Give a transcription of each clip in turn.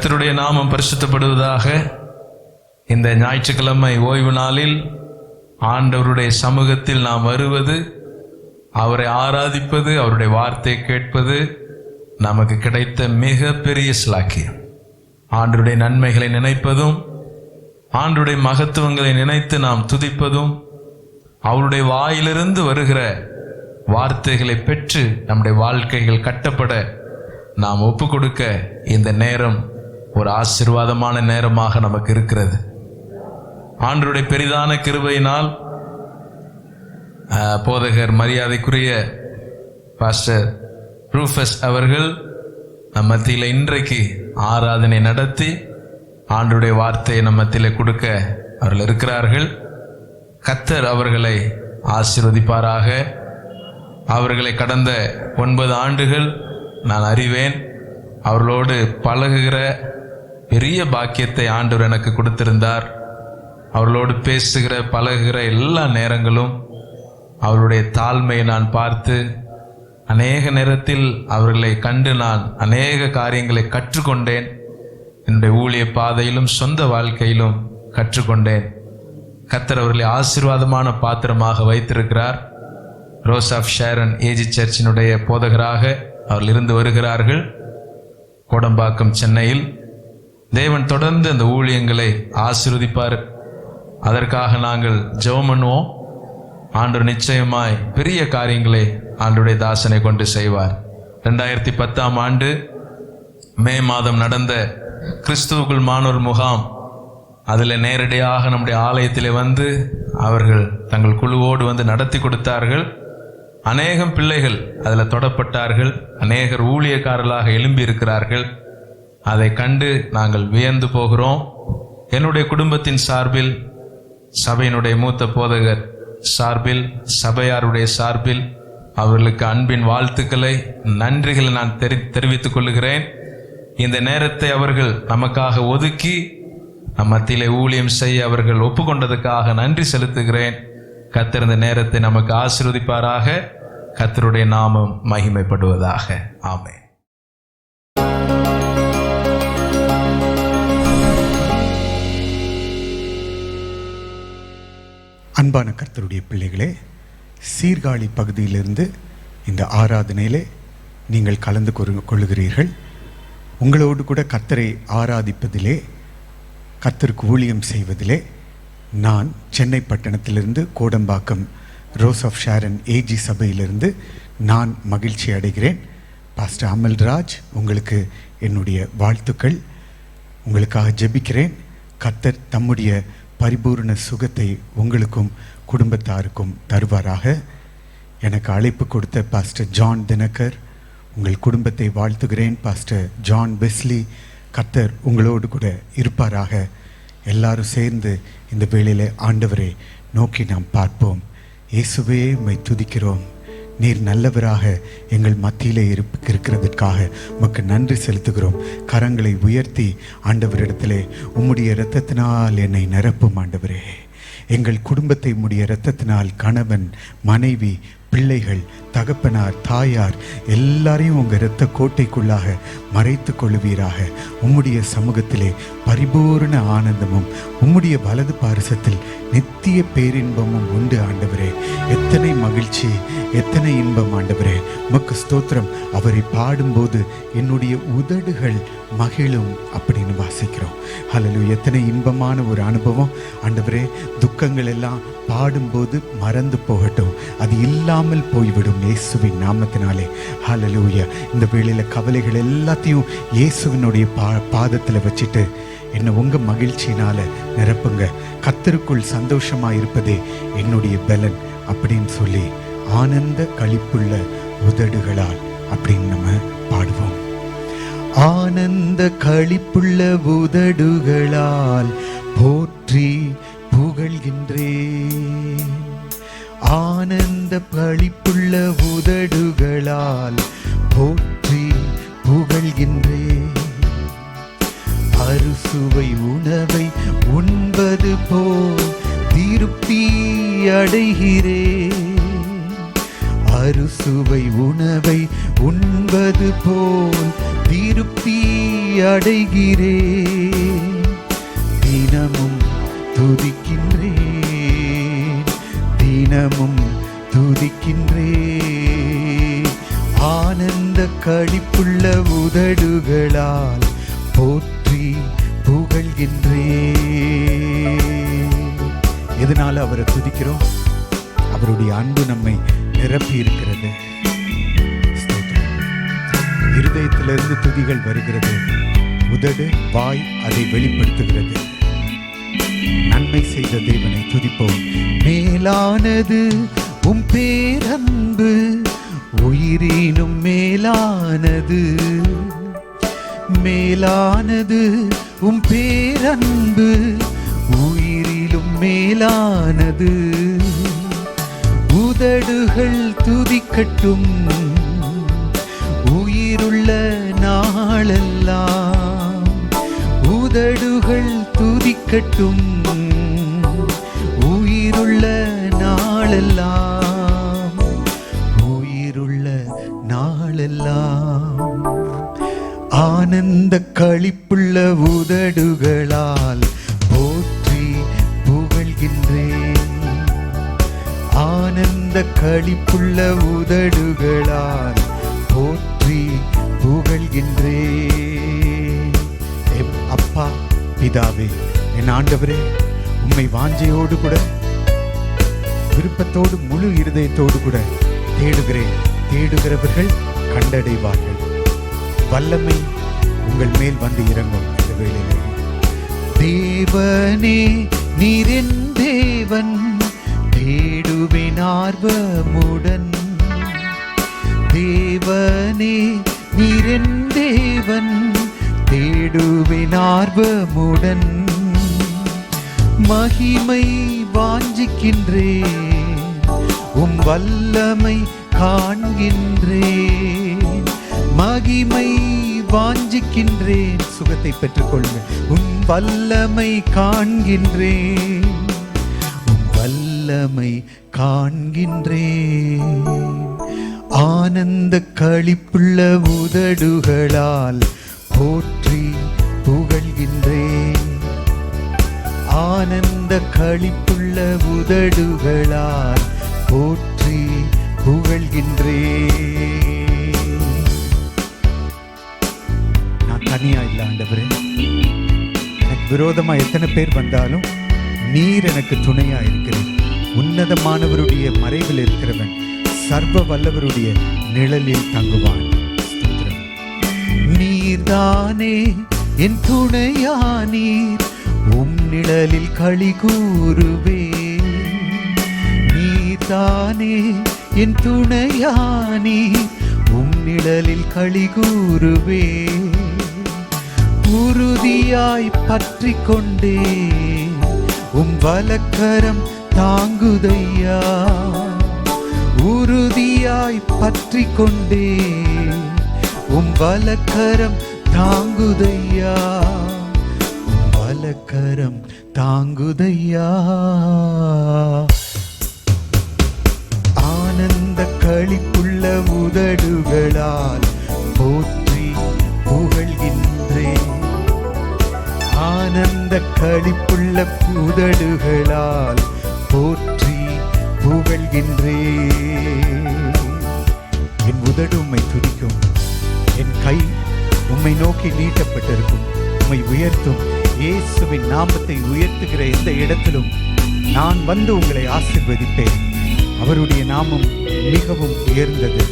கர்த்தருடைய நாமம் பரிசுத்தப்படுவதாக. இந்த ஞாயிற்றுக்கிழமை ஓய்வு நாளில் ஆண்டவருடைய சமூகத்தில் நாம் வருவது, அவரை ஆராதிப்பது, அவருடைய வார்த்தை கேட்பது நமக்கு கிடைத்த மிக பெரிய சிலாக்கியம். ஆண்டவருடைய நன்மைகளை நினைப்பதும், ஆண்டவருடைய மகத்துவங்களை நினைத்து நாம் துதிப்பதும், அவருடைய வாயிலிருந்து வருகிற வார்த்தைகளை பெற்று நம்முடைய வாழ்க்கைகள் கட்டப்பட நாம் ஒப்பு கொடுக்க இந்த நேரம் ஒரு ஆசீர்வாதமான நேரமாக நமக்கு இருக்கிறது. ஆண்டவருடைய பெரிதான கிருபையினால் போதகர் மரியாதைக்குரிய பாஸ்டர் ரூஃபஸ் அவர்கள் நம் மத்தியில் இன்றைக்கு ஆராதனை நடத்தி ஆண்டவருடைய வார்த்தையை நம் மத்தியில் கொடுக்க அவர்கள் இருக்கிறார்கள். கர்த்தர் அவர்களை ஆசீர்வதிப்பாராக. அவர்களை கடந்த 9 ஆண்டுகள் நான் அறிவேன். அவர்களோடு பழகுகிற பெரிய பாக்கியத்தை ஆண்டவர் எனக்கு கொடுத்திருந்தார். அவர்களோடு பேசுகிற பழகுகிற எல்லா நேரங்களும் அவருடைய தாழ்மையை நான் பார்த்து, அநேக நேரத்தில் அவர்களை கண்டு நான் அநேக காரியங்களை கற்றுக்கொண்டேன். என்னுடைய ஊழிய பாதையிலும் சொந்த வாழ்க்கையிலும் கற்றுக்கொண்டேன். கர்த்தர் அவர்களை ஆசீர்வாதமான பாத்திரமாக வைத்திருக்கிறார். ரோஸ் ஆஃப் ஷேரன் ஏஜி சர்ச்சினுடைய போதகராக அவர்கள் இருந்து வருகிறார்கள் கோடம்பாக்கம், சென்னையில். தேவன் தொடர்ந்து அந்த ஊழியங்களை ஆசீர்வதிப்பார். அதற்காக நாங்கள் ஜெபம் பண்ணுவோம். ஆண்டவர் நிச்சயமாய் பெரிய காரியங்களை ஆண்டவருடைய தாசனை கொண்டு செய்வார். 2010ஆம் ஆண்டு மே மாதம் நடந்த கிறிஸ்துவுக்குள் மாணவர் முகாம், அதில் நேரடியாக நம்முடைய ஆலயத்தில் வந்து அவர்கள் தங்கள் குழுவோடு வந்து நடத்தி கொடுத்தார்கள். அநேகம் பிள்ளைகள் அதில் தொடப்பட்டார்கள். அநேகர் ஊழியக்காரர்களாக எழும்பி இருக்கிறார்கள். அதை கண்டு நாங்கள் வியந்து போகிறோம். என்னுடைய குடும்பத்தின் சார்பில், சபையினுடைய மூத்த போதகர் சார்பில், சபையாருடைய சார்பில் அவர்களுக்கு அன்பின் வாழ்த்துக்களை, நன்றிகளை நான் தெரிவித்துக் கொள்கிறேன். இந்த நேரத்தை அவர்கள் நமக்காக ஒதுக்கி நம் மத்தியிலே ஊழியம் செய்ய அவர்கள் ஒப்புக்கொண்டதுக்காக நன்றி செலுத்துகிறேன். கர்த்தர் இந்த நேரத்தை நமக்கு ஆசீர்வதிப்பாராக. கர்த்தருடைய நாமம் மகிமைப்படுவதாக. ஆமென். அன்பான கர்த்தருடைய பிள்ளைகளே, சீர்காழி பகுதியிலிருந்து இந்த ஆராதனையிலே நீங்கள் கலந்து கொள்ளுகிறீர்கள். உங்களோடு கூட கர்த்தரை ஆராதிப்பதிலே, கர்த்தருக்கு ஊழியம் செய்வதிலே நான் சென்னை பட்டணத்திலிருந்து Kodambakkam Rose of Sharon AG சபையிலிருந்து நான் மகிழ்ச்சி அடைகிறேன். பாஸ்டர் அமல்ராஜ், உங்களுக்கு என்னுடைய வாழ்த்துக்கள். உங்களுக்காக ஜெபிக்கிறேன். கர்த்தர் தம்முடைய பரிபூர்ண சுகத்தை உங்களுக்கும் குடும்பத்தாருக்கும் தருவாராக. எனக்கு அழைப்பு கொடுத்த பாஸ்டர் ஜான் தினகர், உங்கள் குடும்பத்தை வாழ்த்துகிறேன். பாஸ்டர் ஜான் வெஸ்லி, கர்த்தர் உங்களோடு கூட இருப்பாராக. எல்லாரும் சேர்ந்து இந்த வேளையிலே ஆண்டவரை நோக்கி நாம் பார்ப்போம். இயேசுவே, உம்மை துதிக்கிறோம். நீர் நல்லவராக எங்கள் மத்தியிலே இருக்கிறதற்காக உமக்கு நன்றி செலுத்துகிறோம். கரங்களை உயர்த்தி ஆண்டவரிடத்திலே, உம்முடைய இரத்தத்தினால் என்னை நிரப்பும் ஆண்டவரே. எங்கள் குடும்பத்தை உம்முடைய இரத்தத்தினால், கணவன், மனைவி, பிள்ளைகள், தகப்பனார், தாயார் எல்லாரையும் உங்கள் இரத்த கோட்டைக்குள்ளாக மறைத்து கொள்ளுவீராக. உம்முடைய சமூகத்திலே பரிபூர்ண ஆனந்தமும் உம்முடைய வலது பாரிசத்தில் நித்திய பேரின்பமும் உண்டு ஆண்டவரே. எத்தனை மகிழ்ச்சி, எத்தனை இன்பம் ஆண்டவரே. உமக்கு ஸ்தோத்திரம். அவரை பாடும்போது என்னுடைய உதடுகள் மகிழும் அப்படின்னு வாசிக்கிறோம். ஹல்லேலூயா. எத்தனை இன்பமான ஒரு அனுபவம் ஆண்டவரே. துக்கங்கள் எல்லாம் பாடும்போது மறந்து போகட்டும், அது இல்லாமல் போய்விடும் இயேசுவின் நாமத்தினாலே. ஹல்லேலூயா. இந்த வேளையில் கவலைகள் எல்லாத்தையும் இயேசுவினுடைய பாதத்தில் வச்சுட்டு என்னை உங்கள் மகிழ்ச்சியினால நிரப்புங்க. கர்த்தருக்குள் சந்தோஷமாக இருப்பதே என்னுடைய பலன் அப்படின்னு சொல்லி ஆனந்த களிப்புள்ள உதடுகளால் அப்படின்னு நம்ம பாடுவோம். ஆனந்த களிப்புள்ள உதடுகளால் போற்றி புகழ்கின்றேன். ஆனந்த களிப்புள்ள உதடுகளால் போற்றி புகழ்கின்றேன். அறுசுவை உணவை உண்பது போல் திருப்தி அடைகிறேன். அறுசுவை உணவை உண்பது போல் திருப்தி அடைகிறேன். தினமும் துதிக்கின்றேன், தினமும் துதிக்கின்றேன். ஆனந்த களிப்புள்ள உதடுகளால் போற்றி புகழ்கின்றேன். எதனால அவரை துதிக்கிறோம்? அவருடைய அன்பு நம்மை நிரப்பி இருக்கிறது. இருதயத்திலிருந்து துதிகள் வருகிறது, உதடு வாய் அதை வெளிப்படுத்துகிறது. நன்மை செய்த தேவனை துதிப்போம். மேலானது உம் பேரன்பு, உயிரினும் மேலானது. மேலானது உம் பேரன்பு, உயிரிலும் மேலானது. உதடுகள் துதிக்கட்டும் உயிருள்ள நாளெல்லாம். உதடுகள் துதிக்கட்டும் உயிருள்ள நாளெல்லாம், உயிருள்ள நாளெல்லாம். ஆனந்த களிப்புள்ள உதடுகளால் போற்றி புகழ்கின்றேன். ஆனந்த களிப்புள்ள உதடுகளால் போற்றி புகழ்கின்றேன். என் அப்பா பிதாவே, என் ஆண்டவரே, உம்மை வாஞ்சையோடு கூட விருப்பத்தோடு முழு இருதயத்தோடு கூட தேடுகிறேன். தேடுகிறவர்கள் கண்டடைவார்கள். வல்லமை உங்கள் மேல் வந்து இறங்கும் இந்த வேளையிலே. தேவனே நீர் என் தேவன், தேடுவேன் ஆர்வமுடன். தேவனே நீர் என் தேவன், தேடுவேன் ஆர்வமுடன். மகிமை வாஞ்சிக்கின்றேன், உம் வல்லமை காண்கின்றேன். மகிமை வாஞ்சிக்கின்றேன், சுகத்தை பெற்றுக்கொள்ளுங்கள். உம் வல்லமை காண்கின்றேன், உம் வல்லமை காண்கின்றேன். ஆனந்த களிப்புள்ள உதடுகளால் போற்றி புகழ்கின்றேன். ஆனந்த களிப்புள்ள உதடுகளால் போற்றி புகழ்கின்றேன். நான் தனியா இல்ல ஆண்டவரே, எனக்கு விரோதமா எத்தனை பேர் வந்தாலும் நீர் எனக்கு துணையா இருக்கிறேன். உன்னதமானவருடைய மறைவில் இருக்கிறவன் சர்வ வல்லவருடைய நிழலில் தங்குவான். நீர்தானே என் துணையானீர், உம் நிழலில் களி கூறுவேன். நீர்தானே என் துணையானீர், உம் நிழலில் களி கூறுவேன். உறுதியாய் பற்றி கொண்டே உம் வலக்கரம் தாங்குதையா. உறுதியாய் பற்றி கொண்டே உம் வலக்கரம் தாங்குதையா. உம் வலக்கரம் தாங்குதையா. ஆனந்த களிப்புள்ள உதடுகளால் போற்றி புகழ்கின்றேன். ஆனந்த களிப்புள்ள உதடுகளால் போற்றி புகழ்கின்றேன். என் உதடு உம்மை துதிக்கும், என் கை உம்மை நோக்கி நீட்டப்பட்டிருக்கும். உம்மை உயர்த்தும். இயேசுவின் நாமத்தை உயர்த்துகிற எந்த இடத்திலும் நான் வந்து உங்களை ஆசீர்வதிப்பேன். அவருடைய நாமம் மிகவும் உயர்ந்தது.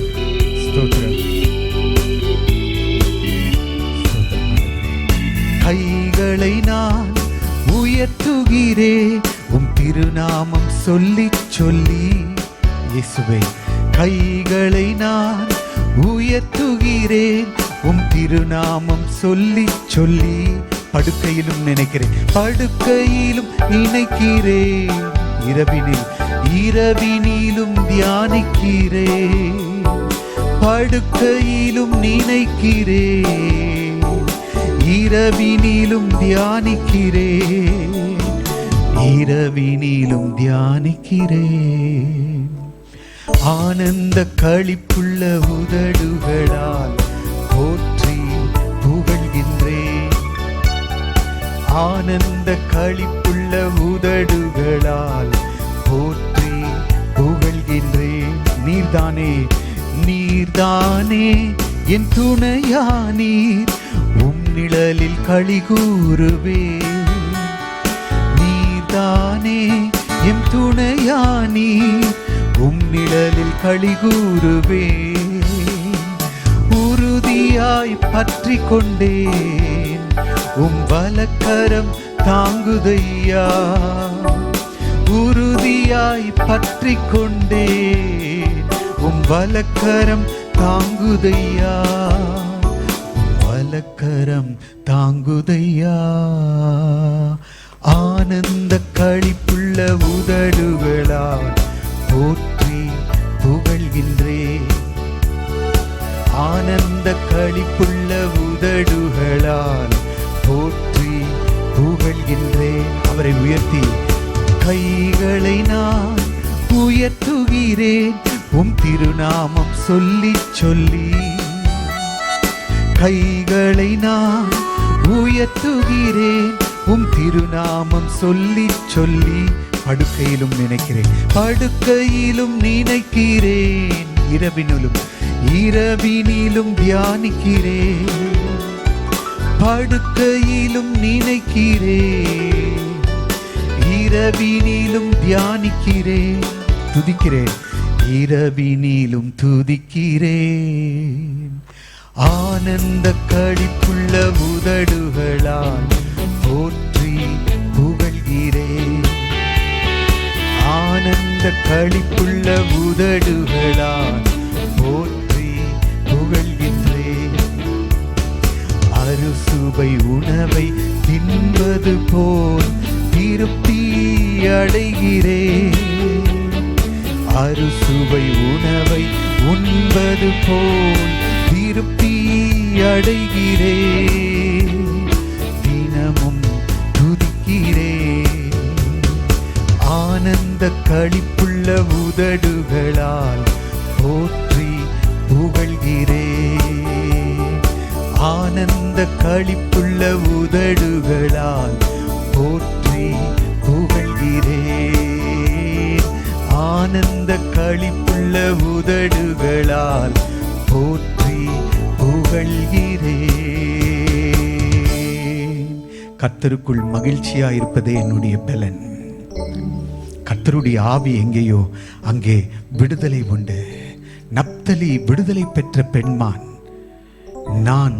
ஸ்தோத்திரம். கைகளை நான் உயர்த்துகிறேன் உம் திருநாமம் சொல்லி சொல்லி. இயேசுவே, கைகளை நான் உயர்த்துகிறேன் உம் திருநாமம் சொல்லி சொல்லி. படுக்கையிலும் நினைக்கிறேன், படுக்கையிலும் நினைக்கிறேன். இரவினிலும் தியானிக்கிறேன். படுக்கையிலும் நினைக்கிறேன், இரவினிலும் தியானிக்கிறேன். இரவினிலும் தியானிக்கிறேன். ஆனந்த களிப்புள்ள உதடுகளால் போற்றி புகழ்கின்றேன். ஆனந்த களிப்புள்ள உதடுகளால் போற்றி புகழ்கின்றேன். நீர்தானே நீர்தானே என் துணையானீர், உம் நிழலில் களி கூறுவேன். நீர்தானே என் துணையானீர், உம் நிழலில் களி கூறுவேன். உறுதியாய் பற்றி கொண்டேன், உம் வலக்கரம் தாங்குதையா. உறுதியாய் பற்றி கொண்டேன், உம் வலக்கரம் தாங்குதையா. வலக்கரம் தாங்குதையா. ஆனந்த களிப்புள்ள உதடுகளால் போற்றி புகழ்கின்றேன். ஆனந்த களிப்புள்ள உதடுகளால் போற்றி புகழ்கின்றேன். அவரை உயர்த்தி கைகளை நான் உயர்த்துகிறேன், உம் திருநாமம் சொல்லி சொல்லி. கைகளை நான் உயர்த்துகிறேன், உம் திருநாமம் சொல்லி சொல்லி. படுக்கையிலும் நினைக்கிறேன், படுக்கையிலும் நினைக்கிறேன், இரவினிலும் இரவினிலும் தியானிக்கிறேன். படுக்கையிலும் நினைக்கிறேன், இரவினிலும் தியானிக்கிறேன். துதிக்கிறேன், இரவினிலும் துதிக்கிறேன். ஆனந்த களிப்புள்ள உதடுகளால் போற்றி புகழ்கிறேன். ஆனந்த களிப்புள்ள உதடுகளால் போற்றி புகழ்கின்றேன். அறுசுவை உணவை தின்பது போல் திருப்தி அடைகிறேன். அறுசுவை உணவை உண்பது போல் திருப்தி அடைகிறேன். தினமும் துதிக்கிறேன். ஆனந்த களிப்புள்ள உதடுகளால் போற்றி புகழ்கிறேன். ஆனந்த களிப்புள்ள உதடுகளால் போற்றி புகழ்கிறேன். ஆனந்த களிப்புள்ள உதடுகளால் போற்றி புகழ்கிறேன். கர்த்தருக்குள் மகிழ்ச்சியா இருப்பதே என்னுடைய பலன். கர்த்தருடைய ஆவி எங்கேயோ அங்கே விடுதலை உண்டு. நப்தலி விடுதலை பெற்ற பெண்மான். நான்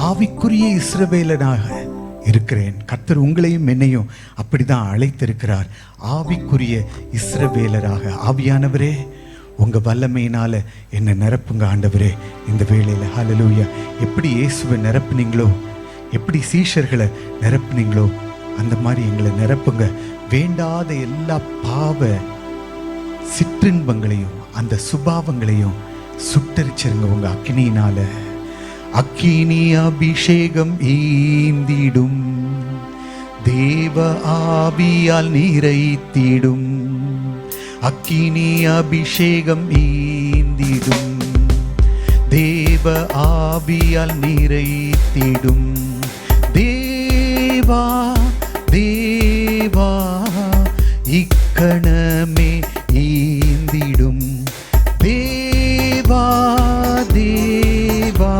ஆவிக்குரிய இஸ்ரவேலனாக இருக்கிறேன். கர்த்தர் உங்களையும் என்னையும் அப்படிதான் அழைத்திருக்கிறார், ஆவிக்குரிய இஸ்ரவேலராக. ஆவியானவரே, உங்க வல்லமையினால என்னை நிரப்புங்க ஆண்டவரே இந்த வேளையில. ஹல்லேலூயா. எப்படி இயேசுவை நிரப்புனீங்களோ, எப்படி சீஷர்களை நிரப்புனீங்களோ, அந்த மாதிரி எங்களை நிரப்புங்க. வேண்டாத எல்லா பாவ சிற்றின்பங்களையும் அந்த சுபாவங்களையும் சுட்டரிச்சிருங்க உங்க அக்கினியினால. அக்கினி அபிஷேகம் ஈந்திடும், தேவ ஆவியால் நிறைத்திடும். அக்கினி அபிஷேகம் ஈந்திடும், தேவ ஆவியால் நிறைத்திடும். தேவா தேவா இக்கணமே ஈந்திடும். தேவா தேவா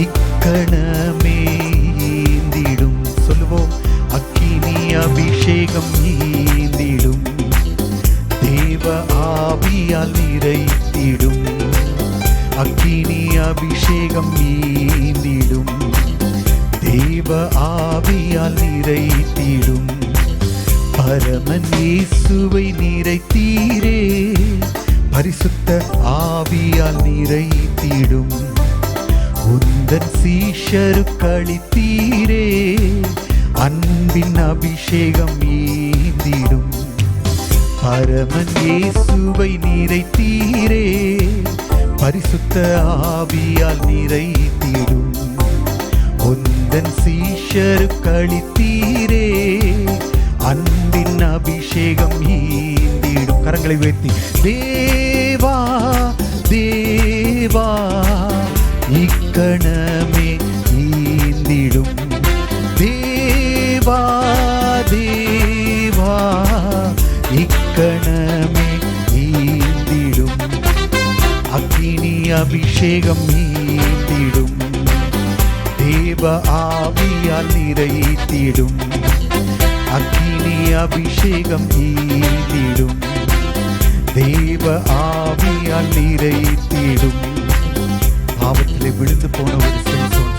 இக்கணமே ஈந்திடும். சொல்லுவோம், அக்கினி அபிஷேகம் ஈந்திடும், தேவ ஆவியால் நிறைத்திடும். அக்கினி அபிஷேகம் ஈந்திடும், தேவ ஆவியால் நிறைத்திடும். பரமன் இயேசுவை நிறைத்தீரே, பரிசுத்த ஆவியால் நிறைத்திடும். உந்தன் சீஷருக்கு அளித்தீரே, அன்பின் அபிஷேகம் ஈந்திடும். பரமன் இயேசுவை நிறைத்தீரே, பரிசுத்த ஆவியால் நிறைத்திடும். உந்தன் சீஷருக்கு அளித்தீரே, அன்பின் அபிஷேகம் ஈந்திடும். கரங்களை உயர்த்தி, தேவா தேவா இக்கணமே ஈந்திடும். தேவா இக்கணமே ஈந்திடும் அக்கினி அபிஷேகம் ஈந்திடும் தேவ ஆவியால் நிறைத்திடும் அக்கினி அபிஷேகம் ஈந்திடும் தேவ ஆவியால் நிறைத்திடும். பாவத்திலே விழுந்து போன ஒரு சிம்சோன்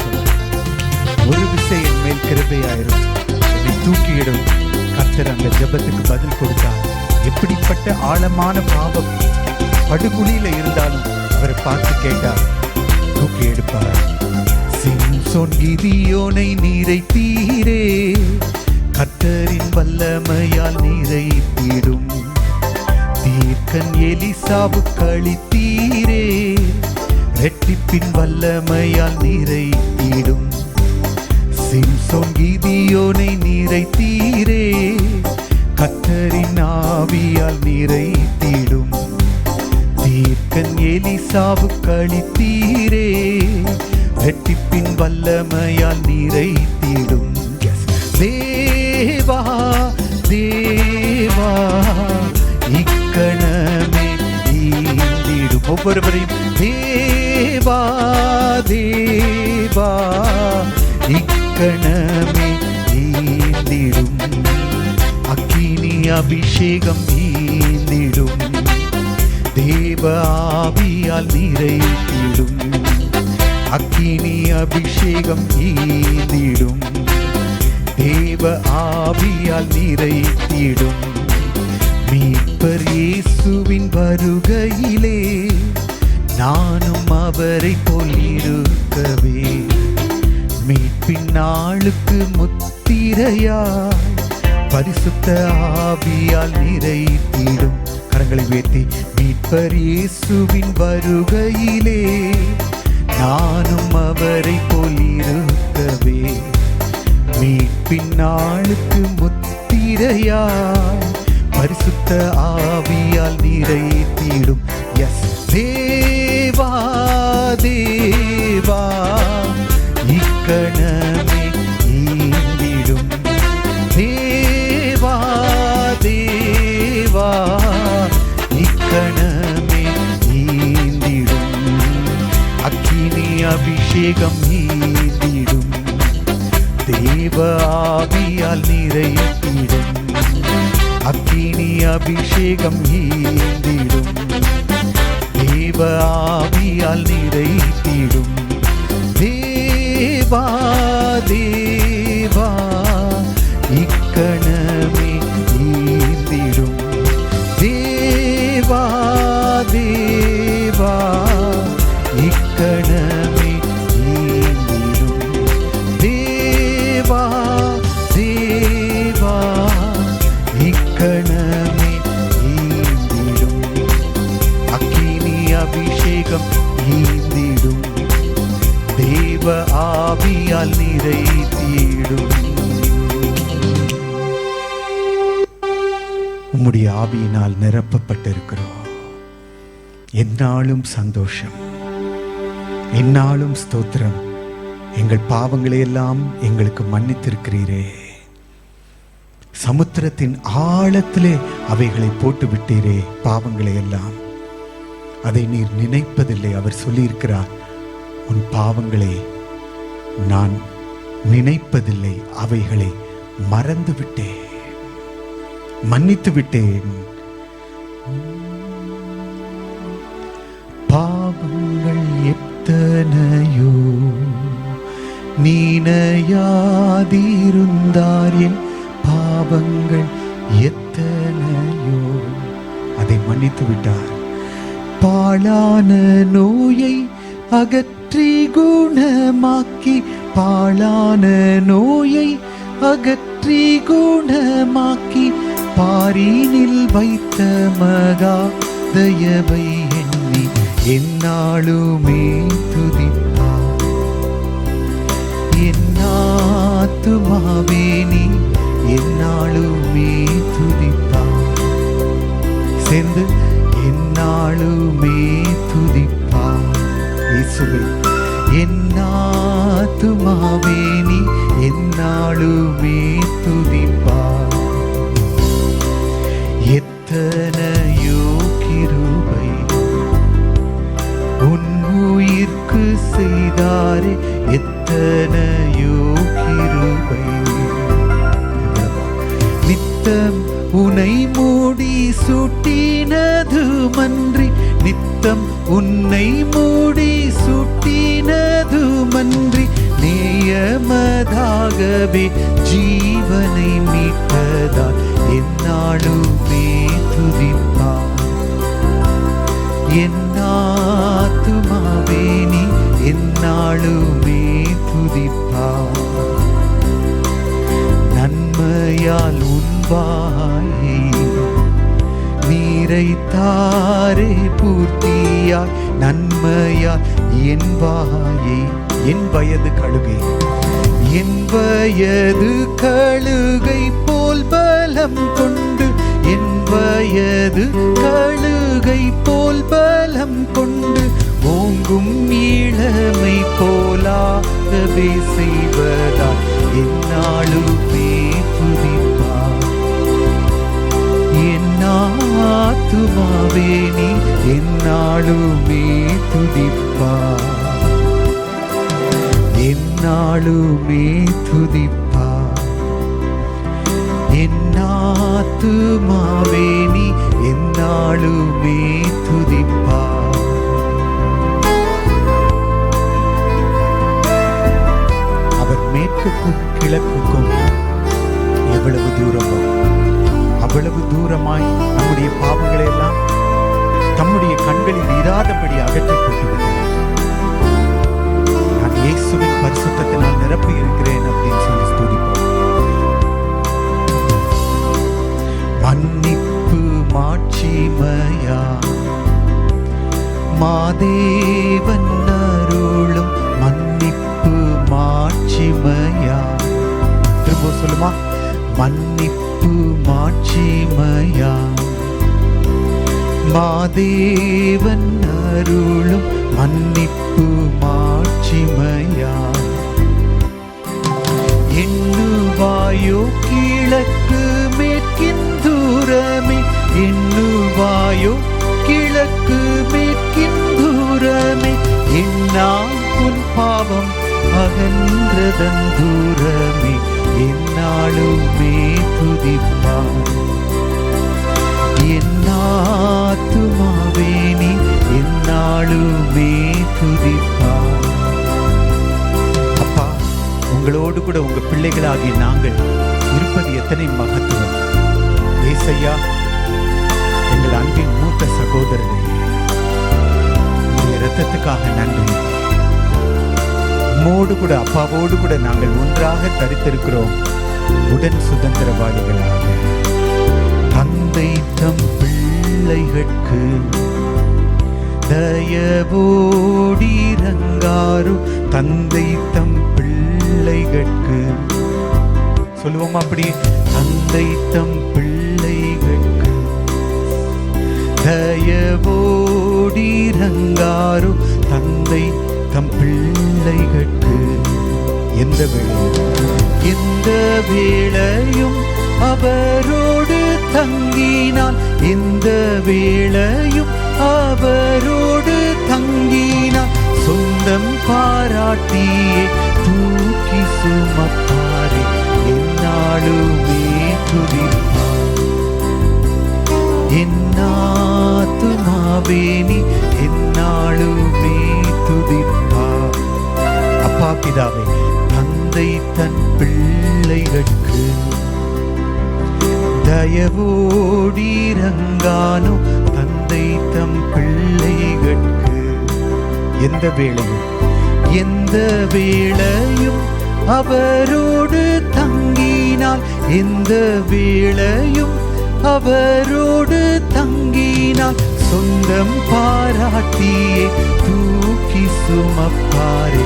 ஒரு விசை என் மேல் கிருபையாயிரும், என்னை தூக்கியிடும். கர்த்தர் அந்த ஜெபத்துக்கு பதில் கொடுத்தார். எப்படிப்பட்ட ஆழமான பாவம் படுகுழியில இருந்தாலும் அவரை பார்த்து கேட்டார், தூக்கி எடுப்பார். சிம்சோன் கிதியோனை நிறைத்தீரே, கர்த்தரின் வல்லமையால் நிறைத்திடும். தீர்க்கன் எலிசாவுக்கு அளித்தீரே, இரட்டிப்பின் வல்லமையால் நிறைத்திடும். சிம்சோன் கிதியோனை நிறைத்தீரே, கர்த்தரின் ஆவியால் நிறைத்திடும். தீர்க்கன் எலிசாவுக்கு அளித்தீரே, இரட்டிப்பின் வல்லமையால் நிறைத்திடும். தேவா தேவா இக்கணமே ஈந்திடும். ஒவ்வொருவரையும் தேவா தேவா இக்கணமே ஈந்திடும் அக்கினி அபிஷேகம் ஈந்திடும் தேவ ஆவியால் நிறைத்திடும் அக்கினி அபிஷேகம் ஈந்திடும் தேவ ஆவியால் நிறைத்திடும். மீட்பர் இயேசுவின் வருகையிலே நானும் அவரை போல் இருக்கவே, மீட்பின் நாளுக்கு முத்திரையாய் பரிசுத்த ஆவியால் நிறைத்திடும். கரங்களை உயர்த்தி, மீட்பர் இயேசுவின் வருகையிலே நானும் அவரை போல் இருக்கவே, மீட்பின் நாளுக்கு முத்திரையாய் பரிசுத்த ஆவியால் நிறைத்திடும். எஸ் தேவா தேவா இக்கணமே ஈந்திடும் தேவா தேவா இக்கணமே ஈந்திடும் அக்கினி அபிஷேகம் ஈந்திடும் தேவ ஆவியால் நிறைத்திடும் அக்கினி அபிஷேகம் ஈந்திடும் தேவ ஆவியால் நிறைத்திடும். தேவா தேவா இக்கணமே ஈந்திடும் தேவா தேவா இக்கணமே ஈந்திடும் தேவா தேவா இக்கணமே ஈந்திடும் அக்கினி அபிஷேகம் ஈந்திடும் தேவ ஆவியால் நிறைத்திடும். உம்முடைய ஆவியினால் நிரப்பப்பட்டிருக்கிறோம். எந்நாளும் சந்தோஷம், எந்நாளும் ஸ்தோத்திரம். எங்கள் பாவங்களை எல்லாம் எங்களுக்கு மன்னித்திருக்கிறீரே. சமுத்திரத்தின் ஆழத்திலே அவைகளை போட்டு விட்டீரே பாவங்களை எல்லாம். அதை நீர் நினைப்பதில்லை. அவர் சொல்லியிருக்கிறார், உன் பாவங்களை நான் நினைப்பதில்லை, அவைகளை மறந்து விட்டேன், மன்னித்து விட்டேன். பாவங்கள் எத்தனையோ நீனையாதிருந்தார், என் பாவங்கள் எத்தனையோ அதை மன்னித்து விட்டார். பாழான நோயை அகற்றி குணமாக்கி, பாழான நோயை அகற்றி குணமாக்கி, பாரினில் வைத்த மகா தயவை எண்ணி எந்நாளுமே துதிப்பார். என்னாத்துமாவே நீ எந்நாளுமே துதிப்பார். சேர்ந்து எந்நாளுமே துதிப்பார். இயேசுவே, என்னாத்துமாவே நீ எந்நாளுமே துதிப்பார். எத்தனை சூட்டினதுமன்றி நித்தம் உன்னை மூடி சூட்டினதுமன்றி நேயமதாகவே ஜீவனை மீட்டதால் என்னாலுமே துதிப்பார். என்னாத்துமாவே நீ என்னாலுமே துதிப்பார். நன்மையால் உன் வாயை நீரைத்தாரே பூர்த்தியாய் நன்மையால் என் வாயை என் வயது கழுகை என் வயது கழுகை போல் பலம் கொண்டு என் வயது கழுகை போல் பலம் கொண்டு ஓங்கும் இளமை போலாகவே செய்வதால் என்னாலுமே துதிப்பார். என்னாத்துமாவே நீ என்னாலுமே துதிப்பார். என்னாலுமே துதிப்பார். என்னாத்துமாவே நீ என்னாலுமே துதிப்பார். அவர் மேற்குக்கும் கிழக்குக்கும் எவ்வளவு தூரமோ அவ்வளவு தூரமாய் நம்முடைய பாவங்களை எல்லாம் தம்முடைய கண்களில் இராதபடி அகற்றி கொண்டுவிட்டார். நான் இயேசுவின் பரிசுத்தத்தினால் நிரப்பி இருக்கிறேன் அப்படின்னு சொல்லி ஸ்துதிப்போம். மன்னிப்பு மாட்சிமையா மாதேவன் அருளும் மன்னிப்பு மாட்சிமையா. திரும்ப சொல்லுமா? மன்னிப்பு மாட்சிமையா மாதேவன் அருளும் மன்னிப்பு மாட்சிமையா. எண்ணுவாயோ கிழக்கு மேற்கின் தூரமே எண்ணுவாயோ கிழக்கு மேற்கின் தூரமே என்னா உன் பாவம் அகன்றதன் தூரமே என்னாலுமே துதிப்பார். என்னாத்துமாவே நீ என்னாலுமே துதிப்பார். அப்பா, உங்களோடு கூட உங்க பிள்ளைகளாகிய நாங்கள் இருப்பது எத்தனை மகத்துவம். ஏசையா, எங்கள் அன்பின் மூத்த சகோதரனே, உங்களுடைய இரத்தத்துக்காக நன்றி. உம்மோடு கூட அப்பாவோடு கூட நாங்கள் ஒன்றாக தரித்திருக்கிறோம். உடன் சுதந்திரவாளிகளாக தந்தை தம் பிள்ளைகளுக்கு தயவோடிரங்காரும் தந்தை தம் பிள்ளைகளுக்கு சொல்லுவோம். அப்படி தந்தை தம் பிள்ளைகளுக்கு தயவோடிரங்காரும் தந்தை தம் பிள்ளைகளுக்கு எந்த வேளையும் அவரோடு தங்கினான். எந்த வேளையும் அவரோடு தங்கினான். சொந்தம் பாராட்டியே தூக்கி சுமப்பாரே என்னாலுமே துதிப்பார். என்னாத்துமாவே நீ என்னாலுமே துதிப்பார். அப்பா பிதாவே, தந்தை தன் பிள்ளைகளுக்கு தயவோடிரங்கானோ தந்தை தம் பிள்ளைகளுக்கு எந்த வேளையும் அவரோடு தங்கினால். எந்த வேளையும் அவரோடு தங்கினால். சொந்தம் பாராட்டியே தூக்கி சுமப்பாரே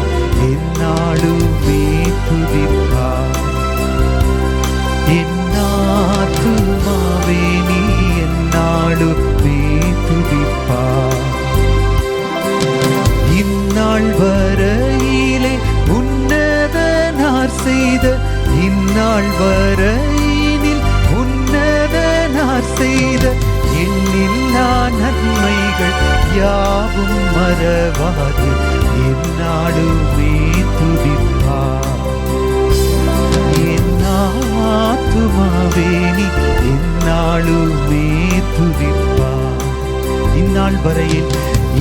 என்னாலுமே துதிப்பார். என்னாத்துமாவே நீ என்னாலுமே துதிப்பார். இந்நாள் வரையிலே உன்னதனார் செய்த இந்நாள் வரையினில் உன்னதனார் செய்த எண்ணில்லா நன்மைகள் யாவும் மறவாது என்னாலுமே துதிப்பார். என்னாத்துமாவே நீ என்னாலுமே துதிப்பார்.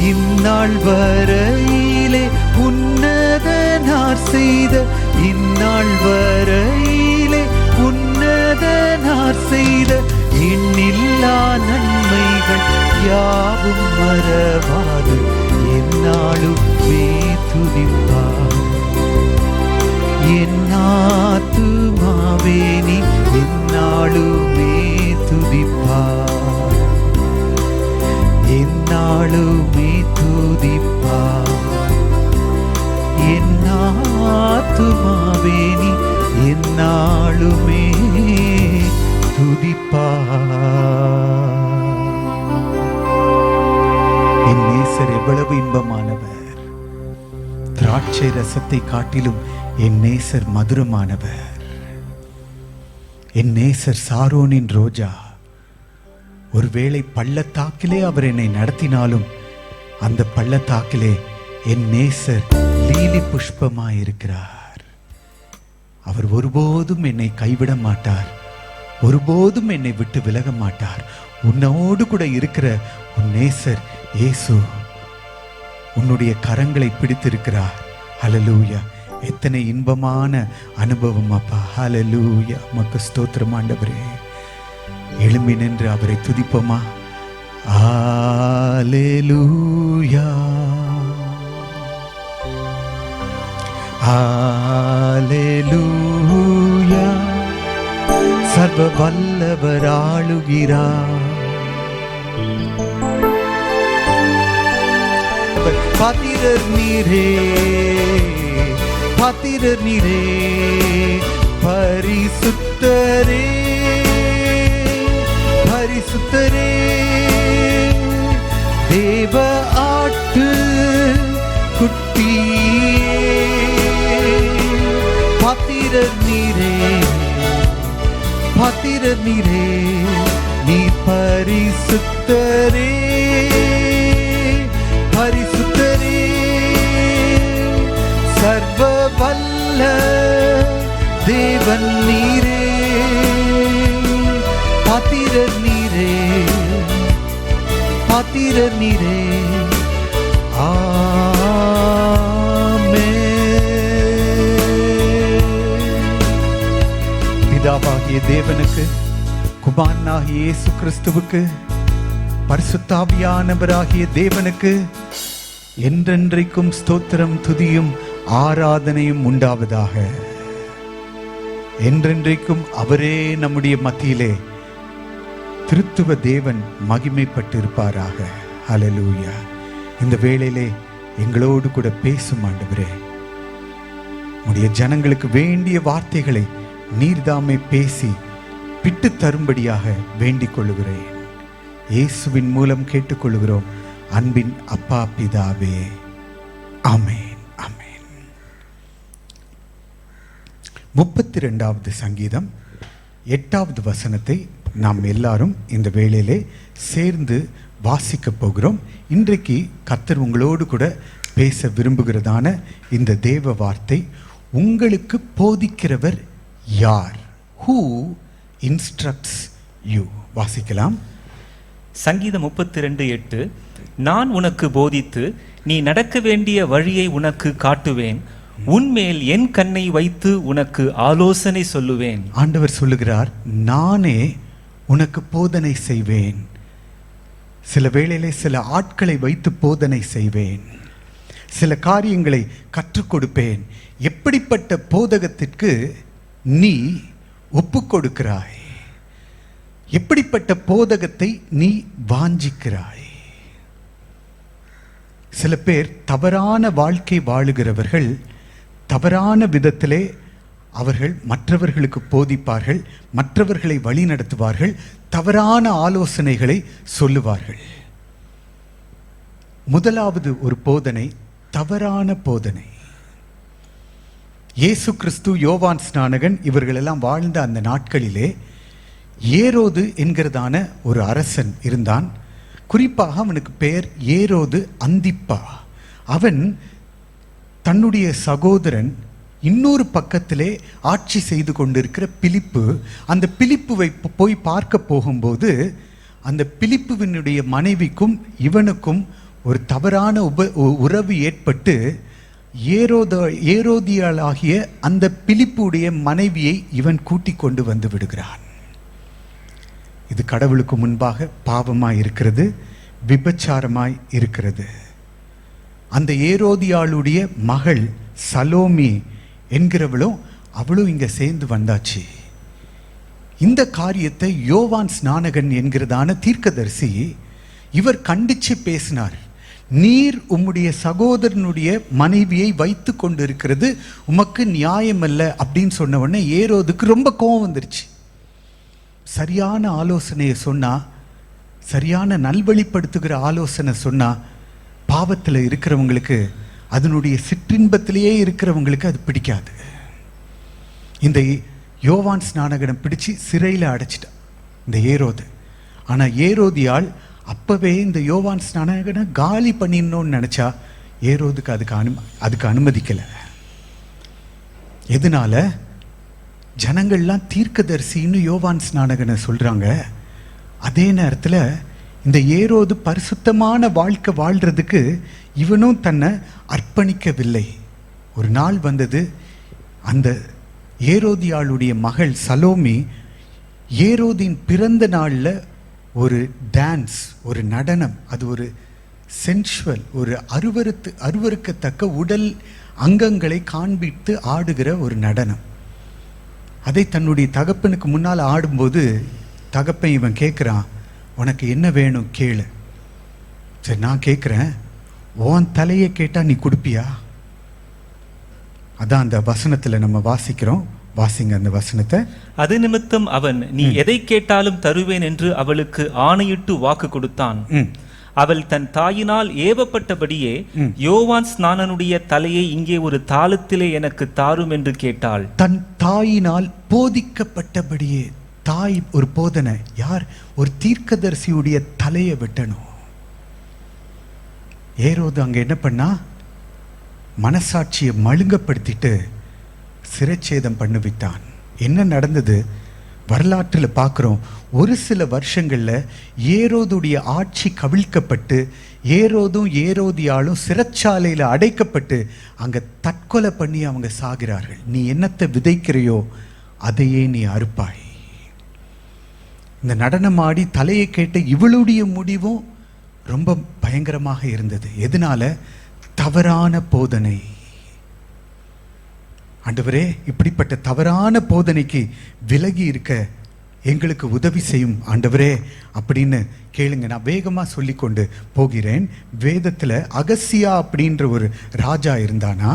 இந்நாள் வரையிலே உன்னதனார் செய்த இந்நாள் வரையிலே உன்னதனார் செய்த எண்ணில்லா நன்மைகள் யாவும் மறவாது எந்நாளுமே துதிப்பார். என்னாத்துமாவே நீ எந்நாளுமே துதிப்பார், எந்நாளுமே துதிப்பார். என்னாத்துமாவே நீ எந்நாளுமே துதிப்பார். என் நேசர் எவ்வளவு இன்பமானவர், திராட்சை ரசத்தை காட்டிலும் என் நேசர் மதுரமானவர். என் நேசர் சாரோனின் ரோஜா. ஒருவேளை பள்ளத்தாக்கிலே அவர் என்னை நடத்தினாலும் அந்த பள்ளத்தாக்கிலே என் நேசர் லீலி புஷ்பமாயிருக்கிறார். அவர் ஒருபோதும் என்னை கைவிட மாட்டார், ஒருபோதும் என்னை விட்டு விலக மாட்டார். உன்னோடு கூட இருக்கிற உன் நேசர் இயேசு உன்னுடைய கரங்களை பிடித்திருக்கிறார். ஹல்லேலூயா! எத்தனை இன்பமான அனுபவம் அப்பா. ஹல்லேலூயா! உமக்கு ஸ்தோத்திரம் ஆண்டவரே. எழும்பி நின்று அவரை துதிப்போமா? ஹல்லேலூயா, ஹல்லேலூயா. சர்வ வல்லவர் ஆளுகிறார். பாத்திரர் நீரே, பாத்திரர் நீரே, பரிசுத்தரே, பரிசுத்தரே, தேவ ஆட்டு குட்டியே. பாத்திரர் நீரே, பாத்திரர் நீரே, நீ பரிசுத்தரே, பரிசுத்தரே, சர்வ வல்ல தேவன் நீரே. பாத்திரர் நீரே, பாத்திரர் நீரே. பிதாவாகிய தேவனுக்கு, குமாரனாகிய இயேசு கிறிஸ்துவுக்கு, பரிசுத்தாவியானவராகிய தேவனுக்கு என்றென்றைக்கும் ஸ்தோத்திரம், துதியும் ஆராதனையும் உண்டாவதாக. என்றென்றைக்கும் அவரே நம்முடைய மத்தியிலே திருத்துவ தேவன் மகிமைப்பட்டிருப்பாராக. ஹல்லேலூயா! இந்த வேளையிலே எங்களோடு கூட பேசும் ஆண்டவரே. உடைய ஜனங்களுக்கு வேண்டிய வார்த்தைகளை நீர்தாமே பேசி பிட்டு தரும்படியாக வேண்டிக் கொள்ளுகிறேன். இயேசுவின் மூலம் கேட்டுக்கொள்கிறோம் அன்பின் அப்பா பிதாவே. ஆமென், ஆமென். 32வது சங்கீதம் 8வது வசனத்தை நாம் எல்லாரும் இந்த வேளையிலே சேர்ந்து வாசிக்க போகிறோம். இன்றைக்கு கர்த்தர் உங்களோடு கூட பேச விரும்புகிறதான இந்த தேவ வார்த்தை, உங்களுக்கு போதிக்கிறவர் யார்? Who instructs you? வாசிக்கலாம். சங்கீதம் 32:8. நான் உனக்கு போதித்து நீ நடக்க வேண்டிய வழியை உனக்கு காட்டுவேன், உன்மேல் என் கண்ணை வைத்து உனக்கு ஆலோசனை சொல்லுவேன். ஆண்டவர் சொல்லுகிறார், நானே உனக்கு போதனை செய்வேன். சில வேளையிலே சில ஆட்களை வைத்து போதனை செய்வேன், சில காரியங்களை கற்றுக் கொடுப்பேன். எப்படிப்பட்ட போதகத்திற்கு நீ ஒப்பு கொடுக்கிறாய்? எப்படிப்பட்ட போதகத்தை நீ வாஞ்சிக்கிறாய்? சில பேர் தவறான வாழ்க்கை வாழுகிறவர்கள், தவறான விதத்திலே அவர்கள் மற்றவர்களுக்கு போதிப்பார்கள், மற்றவர்களை வழி நடத்துவார்கள், தவறான ஆலோசனைகளை சொல்லுவார்கள். முதலாவது ஒரு போதனை தவறான போதனை. இயேசு கிறிஸ்து, யோவான் ஸ்நானகன் இவர்களெல்லாம் வாழ்ந்த அந்த நாட்களிலே ஏரோது என்கிறதான ஒரு அரசன் இருந்தான். குறிப்பாக அவனுக்கு பெயர் ஏரோது அந்திப்பா. அவன் தன்னுடைய சகோதரன் இன்னொரு பக்கத்திலே ஆட்சி செய்து கொண்டிருக்கிற பிலிப்பு, அந்த பிலிப்புவை போய் பார்க்க போகும்போது அந்த பிலிப்புவினுடைய மனைவிக்கும் இவனுக்கும் ஒரு தவறான உறவு ஏற்பட்டு ஏரோதியாளாகிய அந்த பிலிப்புடைய மனைவியை இவன் கூட்டிக் கொண்டு வந்து விடுகிறான். இது கடவுளுக்கு முன்பாக பாவமாய் இருக்கிறது, விபச்சாரமாய் இருக்கிறது. அந்த ஏரோதியாளுடைய மகள் சலோமி என்கிறவளும் அவளும் இங்க சேர்ந்து வந்தாச்சு. இந்த காரியத்தை யோவான் ஸ்நானகன் என்கிறதான தீர்க்கதரிசி இவர் கண்டிச்சு பேசினார். நீர் உம்முடைய சகோதரனுடைய மனைவியை வைத்து கொண்டு இருக்கிறது உமக்கு நியாயமல்ல அப்படின்னு சொன்ன உடனே ஏரோதுக்கு ரொம்ப கோபம் வந்துருச்சு. சரியான ஆலோசனையை சொன்னா, சரியான நல்வழிப்படுத்துகிற ஆலோசனை சொன்னா, பாவத்தில் இருக்கிறவங்களுக்கு, அதனுடைய சிற்றின்பத்திலேயே இருக்கிறவங்களுக்கு அது பிடிக்காது. இந்த யோவான் ஸ்நானகனை பிடிச்சு சிறையில் அடைச்சிட்டான் இந்த ஏரோது. ஆனால் ஏரோதியால் அப்பவே இந்த யோவான் ஸ்நானகனை காலி பண்ணிடணும்னு நினைச்சா ஏரோதுக்கு அதுக்கு அனுமதிக்கலை. எதனால? ஜனங்கள்லாம் தீர்க்கதரிசின்னு யோவான் ஸ்நானகனை சொல்றாங்க. அதே நேரத்தில் இந்த ஏரோது பரிசுத்தமான வாழ்க்கை வாழ்றதுக்கு இவனும் தன்னை அர்ப்பணிக்கவில்லை. ஒரு நாள் வந்தது, அந்த ஏரோதியாளுடைய மகள் சலோமி ஏரோதின் பிறந்த நாளில் ஒரு டான்ஸ், ஒரு நடனம், அது ஒரு சென்சுவல், ஒரு அருவருக்கத்தக்க உடல் அங்கங்களை காண்பித்து ஆடுகிற ஒரு நடனம். அதை தன்னுடைய தகப்பனுக்கு முன்னால் ஆடும்போது தகப்பன் இவன் கேட்குறான், உனக்கு என்ன வேணும் கேளு. சரி நான் கேட்குறேன், உன் தலையை கேட்டால் நீ கொடுப்பியா? அதான் அந்த வசனத்தில் நம்ம வாசிக்கிறோம். வாசிங்க அந்த வசனத்தை. அது நிமித்தம் அவன், நீ எதை கேட்டாலும் தருவேன் என்று அவளுக்கு ஆணையிட்டு வாக்கு கொடுத்தான். அவள் தன் தாயினால் ஏவப்பட்டபடியே யோவான் ஸ்நானனுடைய தலையை இங்கே ஒரு தாளத்திலே எனக்கு தாரும் என்று கேட்டாள். தன் தாயினால் போதிக்கப்பட்டபடியே, தாய் ஒரு போதனை, யார்? ஒரு தீர்க்கதரிசியுடைய தலையை வெட்டணும். ஏரோது அங்க என்ன பண்ணா, மனசாட்சியை மழுங்கப்படுத்திட்டு சிறைச்சேதம் பண்ணுவித்தான். என்ன நடந்தது வரலாற்றில் பார்க்குறோம். ஒரு சில வருஷங்களில் ஏரோதுடைய ஆட்சி கவிழ்க்கப்பட்டு ஏரோதும் ஏரோதியாலும் சிறைச்சாலையில் அடைக்கப்பட்டு அங்கே தற்கொலை பண்ணி அவங்க சாகிறார்கள். நீ என்னத்தை விதைக்கிறையோ அதையே நீ அறுப்பாய். இந்த நடனமாடி தலையை கேட்ட இவளுடைய முடிவும் ரொம்ப பயங்கரமாக இருந்தது. எதனால? தவறான போதனை. ஆண்டவரே, இப்படிப்பட்ட தவறான போதனைக்கு விலகி இருக்க எங்களுக்கு உதவி செய்யும் ஆண்டவரே அப்படின்னு கேளுங்க. நான் வேகமாக சொல்லிக்கொண்டு போகிறேன். வேதத்தில் அகசியா அப்படின்ற ஒரு ராஜா இருந்தானா,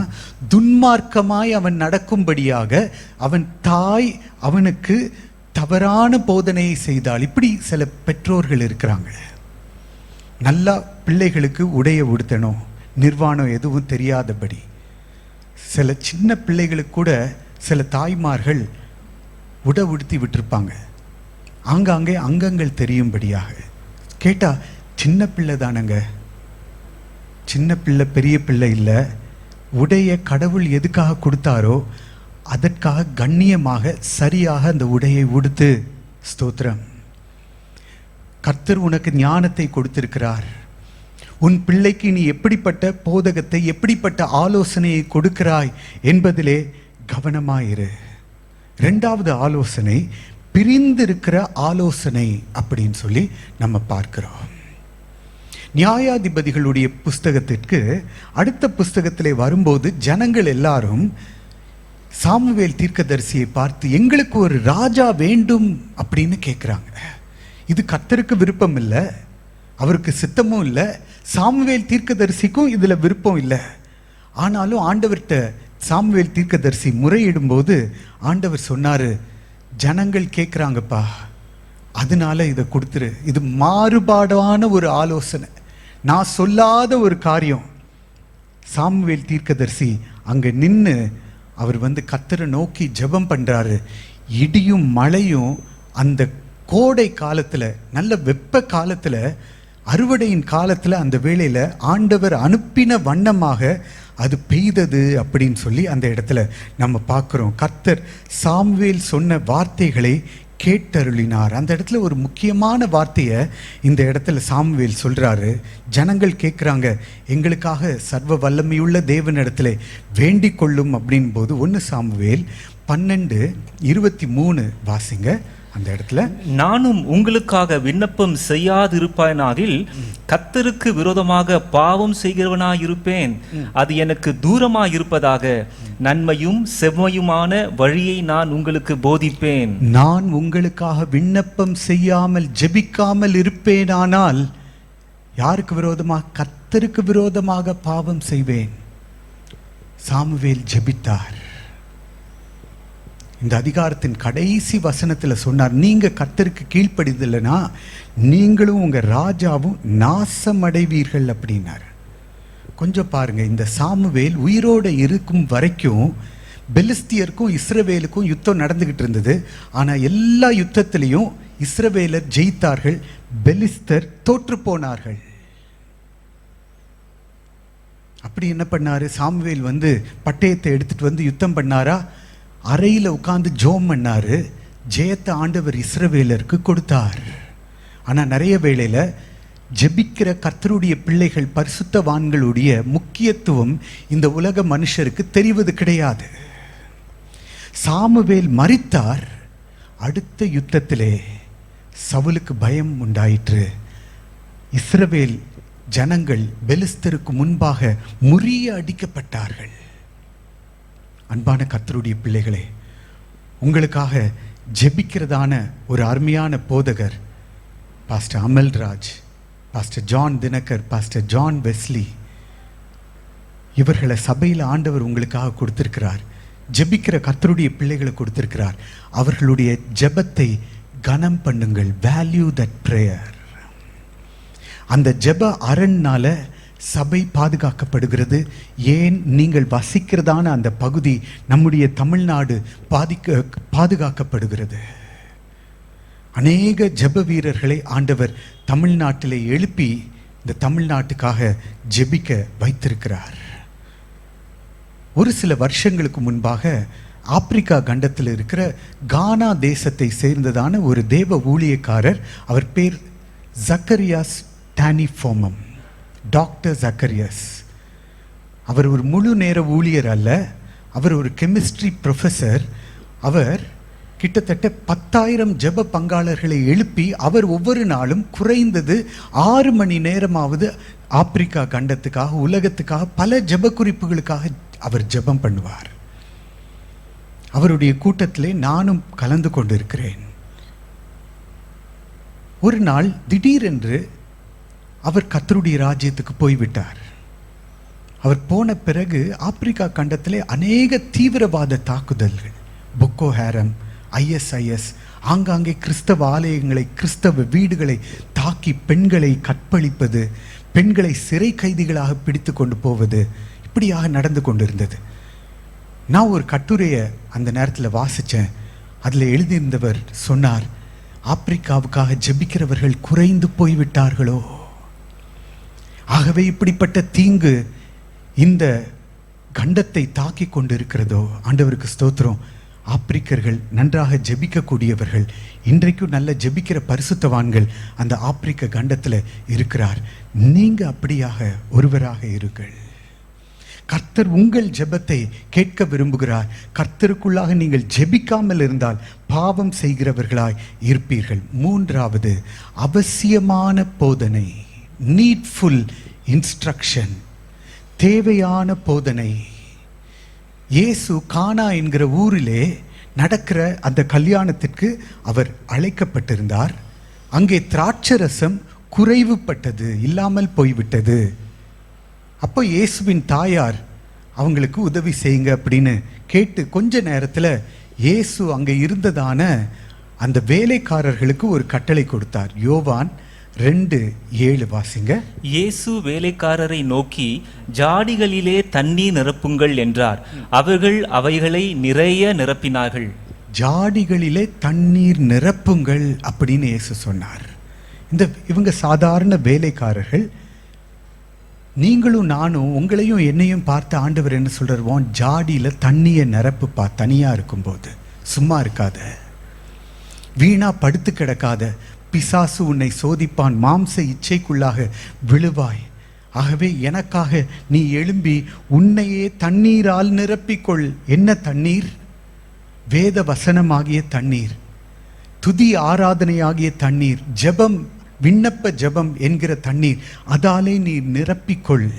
துன்மார்க்கமாய் அவன் நடக்கும்படியாக அவன் தாய் அவனுக்கு தவறான போதனையை செய்தாள். இப்படி சில பெற்றோர்கள் இருக்கிறாங்க. நல்லா பிள்ளைகளுக்கு உடைய உடுத்தணும், நிர்வாணம் எதுவும் தெரியாதபடி. சில சின்ன பிள்ளைகளுக்கு கூட சில தாய்மார்கள் உடுத்தி விட்டுருப்பாங்க, ஆங்காங்கே அங்கங்கள் தெரியும்படியாக. கேட்டால் சின்ன பிள்ளை தானங்க, சின்ன பிள்ளை பெரிய பிள்ளை இல்லை. உடைய கடவுள் எதுக்காக கொடுத்தாரோ அதற்காக கண்ணியமாக சரியாக அந்த உடையை உடுத்து. ஸ்தோத்திரம். கர்த்தர் உனக்கு ஞானத்தை கொடுத்திருக்கிறார். உன் பிள்ளைக்கு நீ எப்படிப்பட்ட போதகத்தை, எப்படிப்பட்ட ஆலோசனையை கொடுக்கிறாய் என்பதிலே கவனமாயிரு. இரண்டாவது ஆலோசனை பிரிந்திருக்கிற ஆலோசனை அப்படின்னு சொல்லி நம்ம பார்க்கிறோம். நியாயாதிபதிகளுடைய புஸ்தகத்திற்கு அடுத்த புஸ்தகத்திலே வரும்போது ஜனங்கள் எல்லாரும் சாமுவேல் தீர்க்கதரிசியை பார்த்து, எங்களுக்கு ஒரு ராஜா வேண்டும் அப்படின்னு கேட்குறாங்க. இது கர்த்தருக்கு விருப்பம் இல்லை, அவருக்கு சித்தமும் இல்லை, சாமுவேல் தீர்க்கதரிசிக்கும் இதில் விருப்பம் இல்லை. ஆனாலும் ஆண்டவர்கிட்ட சாமுவேல் தீர்க்கதரிசி முறையிடும்போது ஆண்டவர் சொன்னார், ஜனங்கள் கேட்குறாங்கப்பா, அதனால இதை கொடுத்துரு. இது மாறுபாடான ஒரு ஆலோசனை, நான் சொல்லாத ஒரு காரியம். சாமுவேல் தீர்க்கதரிசி அங்கே நின்று அவர் கர்த்தரை நோக்கி ஜெபம் பண்ணுறாரு. இடியும் மழையும் அந்த கோடை காலத்தில், நல்ல வெப்ப காலத்தில், அறுவடையின் காலத்தில் அந்த வேளையில் ஆண்டவர் அனுப்பின வண்ணமாக அது பெய்தது அப்படின்னு சொல்லி அந்த இடத்துல நம்ம பார்க்குறோம். கர்த்தர் சாமுவேல் சொன்ன வார்த்தைகளை கேட்டருளினார். அந்த இடத்துல ஒரு முக்கியமான வார்த்தையை இந்த இடத்துல சாமுவேல் சொல்றாரு. ஜனங்கள் கேட்குறாங்க, எங்களுக்காக சர்வ வல்லமையுள்ள தேவனிடத்துல வேண்டிக் கொள்ளும் அப்படின் போது 1 சாமுவேல் 12:23 வாசிங்க. அந்த இடத்துல, நானும் உங்களுக்காக விண்ணப்பம் செய்யாதிருப்பானாகில் கர்த்தருக்கு விரோதமாக பாவம் செய்கிறவனாயிருப்பேன். அது எனக்கு தூரமாயிருப்பதாக நன்மையும் செவ்மையுமான வழியை நான் உங்களுக்கு போதிப்பேன். நான் உங்களுக்காக விண்ணப்பம் செய்யாமல் ஜெபிக்காமல் இருப்பேனானால் யாருக்கு விரோதமாக? கர்த்தருக்கு விரோதமாக பாவம் செய்வேன். சாமுவேல் ஜெபித்தார். இந்த அதிகாரத்தின் கடைசி வசனத்தில் சொன்னார், நீங்க கர்த்தருக்கு கீழ்ப்படிதலைன்னா நீங்களும் உங்க ராஜாவும் நாசமடைவீர்கள் அப்படின்னார். கொஞ்சம் பாருங்க, இந்த சாமுவேல் உயிரோட இருக்கும் வரைக்கும் பெலிஸ்தியருக்கும் இஸ்ரவேலுக்கும் யுத்தம் நடந்துகிட்டு இருந்தது. ஆனா எல்லா யுத்தத்திலையும் இஸ்ரவேலர் ஜெயித்தார்கள், பெலிஸ்தர் தோற்று போனார்கள். அப்படி என்ன பண்ணாரு சாமுவேல்? பட்டயத்தை எடுத்துட்டு வந்து யுத்தம் பண்ணாரா? அறையில் உட்கார்ந்து ஜோம் பண்ணாரு. ஜெயத்தை ஆண்டவர் இஸ்ரவேலருக்கு கொடுத்தார். ஆனால் நிறைய வேளையில ஜெபிக்கிற கர்த்தருடைய பிள்ளைகள், பரிசுத்தவான்களுடைய முக்கியத்துவம் இந்த உலக மனுஷருக்கு தெரிவது கிடையாது. சாமுவேல் மரித்தார். அடுத்த யுத்தத்திலே சவுலுக்கு பயம் உண்டாயிற்று. இஸ்ரவேல் ஜனங்கள் பெலிஸ்தருக்கு முன்பாக முறிய அடிக்கப்பட்டார்கள். அன்பான கர்த்தருடைய பிள்ளைகளே, உங்களுக்காக ஜெபிக்கிறதான ஒரு அருமையான போதகர் pastor Amalraj, pastor John Dinakar, pastor John Wesley, இவர்களை சபையில் ஆண்டவர் உங்களுக்காக கொடுத்திருக்கிறார். ஜெபிக்கிற கர்த்தருடைய பிள்ளைகளை கொடுத்திருக்கிறார். அவர்களுடைய ஜெபத்தை கனம் பண்ணுங்கள். Value that prayer. அந்த ஜெப அரண்னால சபை பாதுகாக்கப்படுகிறது. ஏன்? நீங்கள் வசிக்கிறதான அந்த பகுதி, நம்முடைய தமிழ்நாடு பாதுகாக்கப்படுகிறது. அநேக ஜெப வீரர்களை ஆண்டவர் தமிழ்நாட்டிலே எழுப்பி இந்த தமிழ்நாட்டுக்காக ஜெபிக்க வைத்திருக்கிறார். ஒரு சில வருஷங்களுக்கு முன்பாக ஆப்பிரிக்கா கண்டத்தில் இருக்கிற கானா தேசத்தை சேர்ந்ததான ஒரு தேவ ஊழியக்காரர், அவர் பேர் ஜக்கரியாஸ் டானிஃபோமம், டாக்டர் ஜக்கரியாஸ். அவர் ஒரு முழு நேர ஊழியர் அல்ல, அவர் ஒரு கெமிஸ்ட்ரி ப்ரொஃபஸர். அவர் கிட்டத்தட்ட 10,000 ஜெப பங்காளர்களை எழுப்பி அவர் ஒவ்வொரு நாளும் குறைந்தது 6 மணி நேரமாவது ஆப்பிரிக்கா கண்டத்துக்காக, உலகத்துக்காக, பல ஜெப குறிப்புகளுக்காக அவர் ஜெபம் பண்ணுவார். அவருடைய கூட்டத்திலே நானும் கலந்து கொண்டிருக்கிறேன். ஒரு நாள் திடீரென்று அவர் கர்த்தருடைய ராஜ்யத்துக்கு போய்விட்டார். அவர் போன பிறகு ஆப்பிரிக்கா கண்டத்திலே அநேக தீவிரவாத தாக்குதல்கள், பொக்கோ ஹேரம், ISIS, ஆங்காங்கே கிறிஸ்தவ ஆலயங்களை, கிறிஸ்தவ வீடுகளை தாக்கி பெண்களை கற்பழிப்பது, பெண்களை சிறை கைதிகளாக பிடித்து கொண்டு போவது, இப்படியாக நடந்து கொண்டிருந்தது. நான் ஒரு கட்டுரையை அந்த நேரத்தில் வாசித்தேன். அதில் எழுதியிருந்தவர் சொன்னார், ஆப்பிரிக்காவுக்காக ஜெபிக்கிறவர்கள் குறைந்து போய்விட்டார்களோ. ஆகவே இப்படிப்பட்ட தீங்கு இந்த கண்டத்தை தாக்கி கொண்டிருக்கிறதோ. ஆண்டவருக்கு ஸ்தோத்திரம். ஆப்பிரிக்கர்கள் நன்றாக ஜெபிக்கக்கூடியவர்கள், இன்றைக்கும் நல்ல ஜெபிக்கிற பரிசுத்தவான்கள் அந்த ஆப்பிரிக்க கண்டத்தில் இருக்கிறார். நீங்க அப்படியாக ஒருவராக இருங்கள். கர்த்தர் உங்கள் ஜெபத்தை கேட்க விரும்புகிறார். கர்த்தருக்குள்ளாக நீங்கள் ஜெபிக்காமல் இருந்தால் பாவம் செய்கிறவர்களாய் இருப்பீர்கள். 3வது, அவசியமான போதனை, நீட்ஃபுல் இன்ஸ்ட்ரக்ஷன், தேவையான போதனை. இயேசு கானா என்கிற ஊரிலே நடக்கிற அந்த கல்யாணத்திற்கு அவர் அழைக்கப்பட்டிருந்தார். அங்கே திராட்சரசம் குறைவுபட்டது, இல்லாமல் போய்விட்டது. அப்போ இயேசுவின் தாயார் அவங்களுக்கு உதவி செய்யுங்க அப்படின்னு கேட்டு கொஞ்ச நேரத்தில் இயேசு அங்கே இருந்ததான அந்த வேலைக்காரர்களுக்கு ஒரு கட்டளை கொடுத்தார். யோவான் 2:7 வாசிங்க. இயேசு வேலைக்காரரை நோக்கி, ஜாடிகளிலே தண்ணீர் நிரப்புங்கள் என்றார். அவர்கள் அவைகளை நிறைய நிரப்பினார்கள். ஜாடிகளிலே தண்ணீர் நிரப்புங்கள் அப்படின்னு இயேசு சொன்னார். இவங்க சாதாரண வேலைக்காரர்கள். நீங்களும் நானும் உங்களையும் என்னையும் பார்த்து ஆண்டவர் என்ன சொல்றார்? ஜாடியில் தண்ணியை நிரப்புப்பா, தனியாக இருக்கும்போது சும்மா இருக்காத. வீணா படுத்து கிடக்காத. பிசாசு உன்னை சோதிப்பான், மாம்ச இச்சைக்குள்ளாக விழுவாய். ஆகவே எனக்காக நீ எழும்பி உன்னையே தண்ணீரால் நிரப்பிக்கொள். என்ன தண்ணீர்? வேத வசனமாகிய தண்ணீர், துதி ஆராதனையாகிய தண்ணீர், ஜெபம், விண்ணப்ப ஜெபம் என்கிற தண்ணீர், அதாலே நீ நிரப்பிக்கொள்.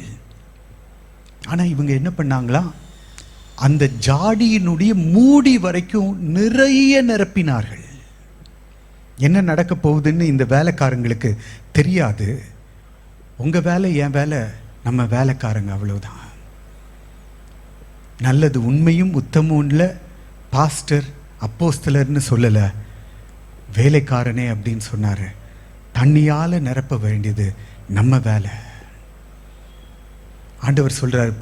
ஆனா இவங்க என்ன பண்ணாங்களா? அந்த ஜாடியினுடைய மூடி வரைக்கும் நிறைய நிரப்பினார்கள். என்ன நடக்க போகுதுன்னு இந்த வேலைக்காரங்களுக்கு தெரியாது. உங்க வேலை என் வேலை, நம்ம வேலைக்காரங்க, அவ்வளவுதான். நல்லது, உண்மையும் உத்தமும் இல்லை. பாஸ்டர் அப்போஸ்தலர்னு சொல்லல, வேலைக்காரனே அப்படின்னு சொன்னாரு. தண்ணியால நிரப்ப வேண்டியது நம்ம வேலை. ஆண்டவர் சொல்றார்,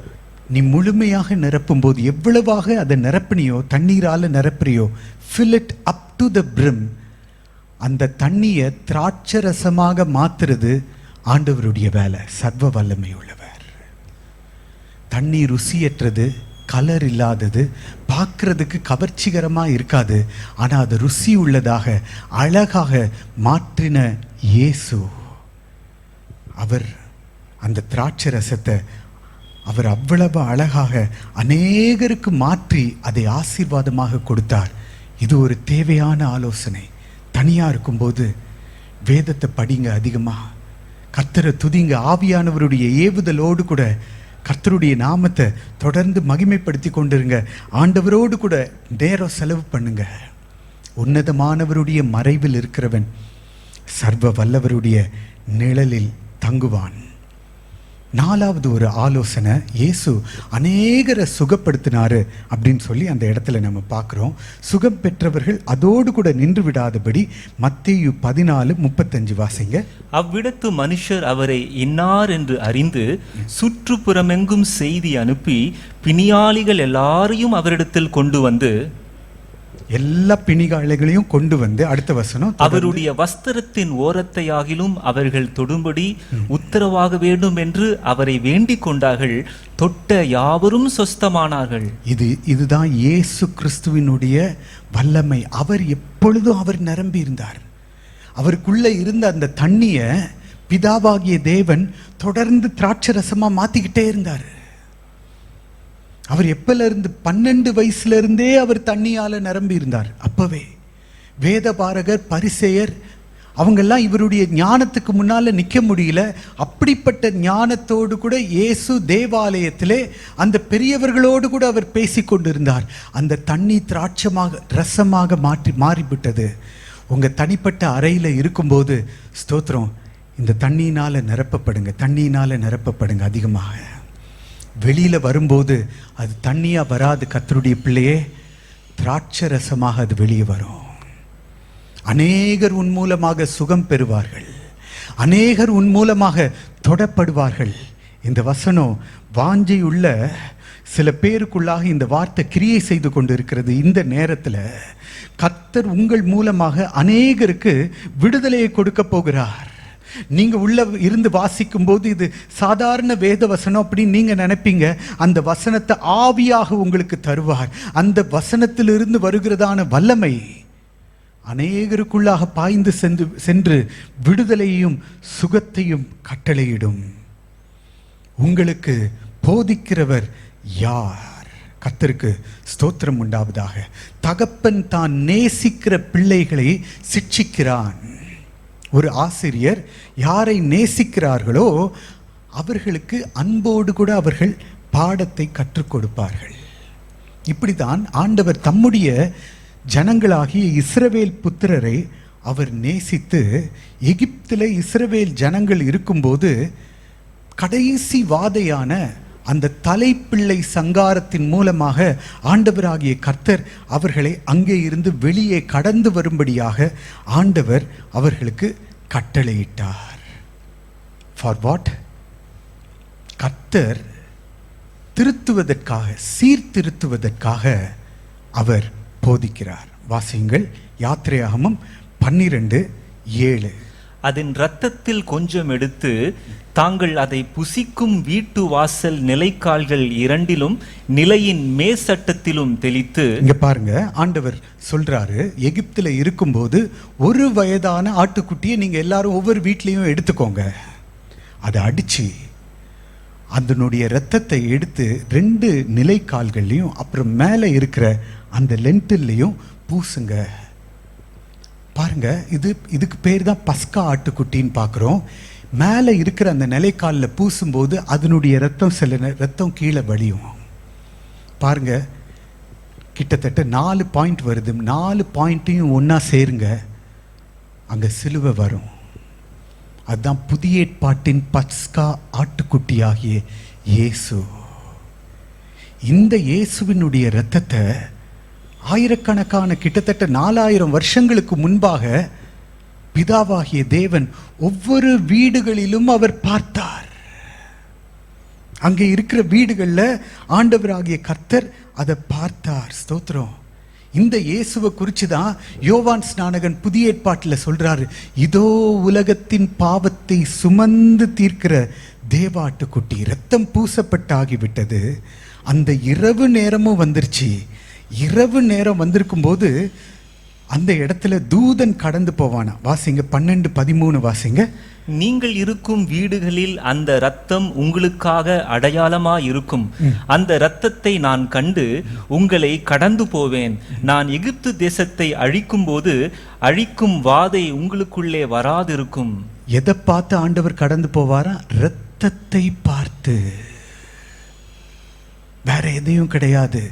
நீ முழுமையாக நிரப்பும் போது எவ்வளவாக அதை நிரப்பினியோ, தண்ணீரால நிரப்புறியோ, fill it up to the brim. அந்த தண்ணியை திராட்சரசமாக மாத்துறது ஆண்டவருடைய வேலை. சர்வ வல்லமை உள்ளவர். தண்ணி ருசியற்றது, கலர் இல்லாதது, பார்க்கறதுக்கு கவர்ச்சிகரமா இருக்காது. ஆனா அது ருசி உள்ளதாக அழகாக மாற்றின இயேசு. அவர் அந்த திராட்சை ரசத்தை அவர் அவ்வளவு அழகாக அநேகருக்கு மாற்றி அதை ஆசீர்வாதமாக கொடுத்தார். இது ஒரு தேவையான ஆலோசனை. தனியா இருக்கும்போது வேதத்தை படிங்க, அதிகமா கர்த்தரை துதிங்க, ஆவியானவருடைய ஏவுதலோடு கூட கர்த்தருடைய நாமத்தை தொடர்ந்து மகிமைப்படுத்தி கொண்டிருங்க. ஆண்டவரோடு கூட நேரம் செலவு பண்ணுங்க. உன்னதமானவருடைய மறைவில் இருக்கிறவன் சர்வ வல்லவருடைய நிழலில் தங்குவான். நாலாவது ஒரு ஆலோசனை, இயேசு அநேகரை சுகப்படுத்தினாரு அப்படின்னு சொல்லி அந்த இடத்துல நம்ம பார்க்குறோம். சுகம் பெற்றவர்கள் அதோடு கூட நின்று விடாதபடி மத்தேயு 14:35 வாசிங்க. அவ்விடத்து மனுஷர் அவரை இன்னார் என்று அறிந்து சுற்றுப்புறமெங்கும் செய்தி அனுப்பி பிணியாளிகள் எல்லாரையும் அவரிடத்தில் கொண்டு வந்து, எல்லா பிணிகாலைகளையும் கொண்டு வந்து, அடுத்த வசனம், அவருடைய வஸ்திரத்தின் ஓரத்தையாகிலும் அவர்கள் தொடும்படி உத்தரவாக வேண்டும் என்று அவரை வேண்டிக் கொண்டார்கள். தொட்ட யாவரும் சொஸ்தமானார்கள். இதுதான் இயேசு கிறிஸ்துவினுடைய வல்லமை. அவர் எப்பொழுதும் அவர் நிரம்பி இருந்தார். அவருக்குள்ள இருந்த அந்த தண்ணிய பிதாவாகிய தேவன் தொடர்ந்து திராட்சரசமா மாத்திக்கிட்டே இருந்தார். அவர் எப்பல இருந்து 12 வயசுல இருந்தே அவர் தண்ணியால நிரம்பி இருந்தார். அப்பவே வேதபாரகர், பரிசேயர் அவங்கெல்லாம் இவருடைய ஞானத்துக்கு முன்னால நிக்க முடியல. அப்படிப்பட்ட ஞானத்தோடு கூட இயேசு தேவாலயத்திலே அந்த பெரியவர்களோடு கூட அவர் பேசி கொண்டிருந்தார். அந்த தண்ணி திராட்சமாக ரசமாக மாறிவிட்டது. உங்க தனிப்பட்ட அறையில இருக்கும்போது ஸ்தோத்திரம், இந்த தண்ணியினால நிரப்பப்படுங்க, தண்ணியினால நிரப்பப்படுங்க அதிகமாக. வெளியில வரும்போது அது தண்ணியா வராது கர்த்தருடைய பிள்ளையே, திராட்சை ரசமாக அது வெளியே வரும். அநேகர் உன் மூலமாக சுகம் பெறுவார்கள், அநேகர் உன் மூலமாக தொடப்படுவார்கள். இந்த வசனம் வாஞ்சையுள்ள சில பேருக்குள்ளாக இந்த வார்த்தை கிரியை செய்து கொண்டு இருக்கிறது. இந்த நேரத்தில் கர்த்தர் உங்கள் மூலமாக அநேகருக்கு விடுதலையை கொடுக்க போகிறார். நீங்க உள்ள இருந்து வாசிக்கும் போது இது சாதாரண வேத வசனம் அப்படின்னு நீங்க நினைப்பீங்க. அந்த வசனத்தை ஆவியாக உங்களுக்கு தருவார். அந்த வசனத்திலிருந்து வருகிறதான வல்லமை அநேகருக்குள்ளாக பாய்ந்து சென்று விடுதலையையும் சுகத்தையும் கட்டளையிடும். உங்களுக்கு போதிக்கிறவர் யார்? கர்த்தருக்கு ஸ்தோத்திரம் உண்டாவதாக. தகப்பன் தான் நேசிக்கிற பிள்ளைகளை சிட்சிக்கிறான். ஒரு ஆசிரியர் யாரை நேசிக்கிறார்களோ அவர்களுக்கு அன்போடு கூட அவர்கள் பாடத்தை கற்றுக் கொடுப்பார்கள். இப்படிதான் ஆண்டவர் தம்முடைய ஜனங்களாகிய இஸ்ரவேல் புத்திரரை அவர் நேசித்து, எகிப்தில் இஸ்ரவேல் ஜனங்கள் இருக்கும்போது கடைசி வாதையான அந்த தலைப்பிள்ளை சங்காரத்தின் மூலமாக ஆண்டவராகிய கர்த்தர் அவர்களை அங்கே இருந்து வெளியே கடந்து வரும்படியாக ஆண்டவர் அவர்களுக்கு கட்டளையிட்டார். For what? கர்த்தர் திருத்துவதற்காக, சீர்திருத்துவதற்காக அவர் போதிக்கிறார். வாசியுங்கள், யாத்திரையாகமம் 12:7. அதன் இரத்தத்தில் கொஞ்சம் எடுத்து தாங்கள் அதை புசிக்கும் வீட்டு வாசல் நிலைக்கால்கள் இரண்டிலும் நிலையின் மேசட்டத்திலும் தெளித்து. இங்க பாருங்க, ஆண்டவர் சொல்றாரு, எகிப்துல இருக்கும்போது ஒரு வயதான ஆட்டுக்குட்டியை நீங்க எல்லாரும் ஒவ்வொரு வீட்லயும் எடுத்துக்கோங்க, அதை அடிச்சு அதனுடைய இரத்தத்தை எடுத்து 2 நிலைக்கால்கள்லையும் அப்புறம் மேலே இருக்கிற அந்த லென்டில்லையும் பூசுங்க. பாருங்க, இதுக்கு பேர் தான் பஸ்கா ஆட்டுக்குட்டின்னு பார்க்குறோம். மேலே இருக்கிற அந்த நிலைக்காலில் பூசும்போது அதனுடைய ரத்தம் கீழே வழியும். பாருங்க, கிட்டத்தட்ட 4 பாயிண்ட் வருது. 4 பாயிண்ட்டையும் ஒன்றா சேருங்க, அங்கே சிலுவை வரும். அதுதான் புதிய ஏற்பாட்டின் பஸ்கா ஆட்டுக்குட்டியாகிய இயேசு. இந்த இயேசுவினுடைய இரத்தத்தை ஆயிரக்கணக்கான கிட்டத்தட்ட 4000 வருஷங்களுக்கு முன்பாக பிதாவாகிய தேவன் ஒவ்வொரு வீடுகளிலும் அவர் பார்த்தார். அங்கே இருக்கிற வீடுகளில் ஆண்டவராகிய கர்த்தர் அதை பார்த்தார். ஸ்தோத்திரம். இந்த இயேசுவை குறித்து தான் யோவான் ஸ்நானகன் புதிய ஏற்பாட்டில் சொல்றாரு, இதோ உலகத்தின் பாவத்தை சுமந்து தீர்க்கிற தேவாட்டுக்குட்டி, இரத்தம் பூசப்பட்டாகிவிட்டது. அந்த இரவு நேரமும் வந்துருச்சு. இரவு நேரம் வந்திருக்கும் போது அந்த இடத்துல தூதன் கடந்து போவானா. வாசிங்க 12:13 வாசிங்க. நீங்கள் இருக்கும் வீடுகளில் அந்த இரத்தம் உங்களுக்காக அடையாளமா இருக்கும். அந்த இரத்தத்தை நான் கண்டு உங்களை கடந்து போவேன். நான் எகிப்து தேசத்தை அழிக்கும் போது அழிக்கும் வாதை உங்களுக்குள்ளே வராதிருக்கும். எதை பார்த்து ஆண்டவர் கடந்து போவாரா? இரத்தத்தை பார்த்து. வேற எதையும் கிடையாது.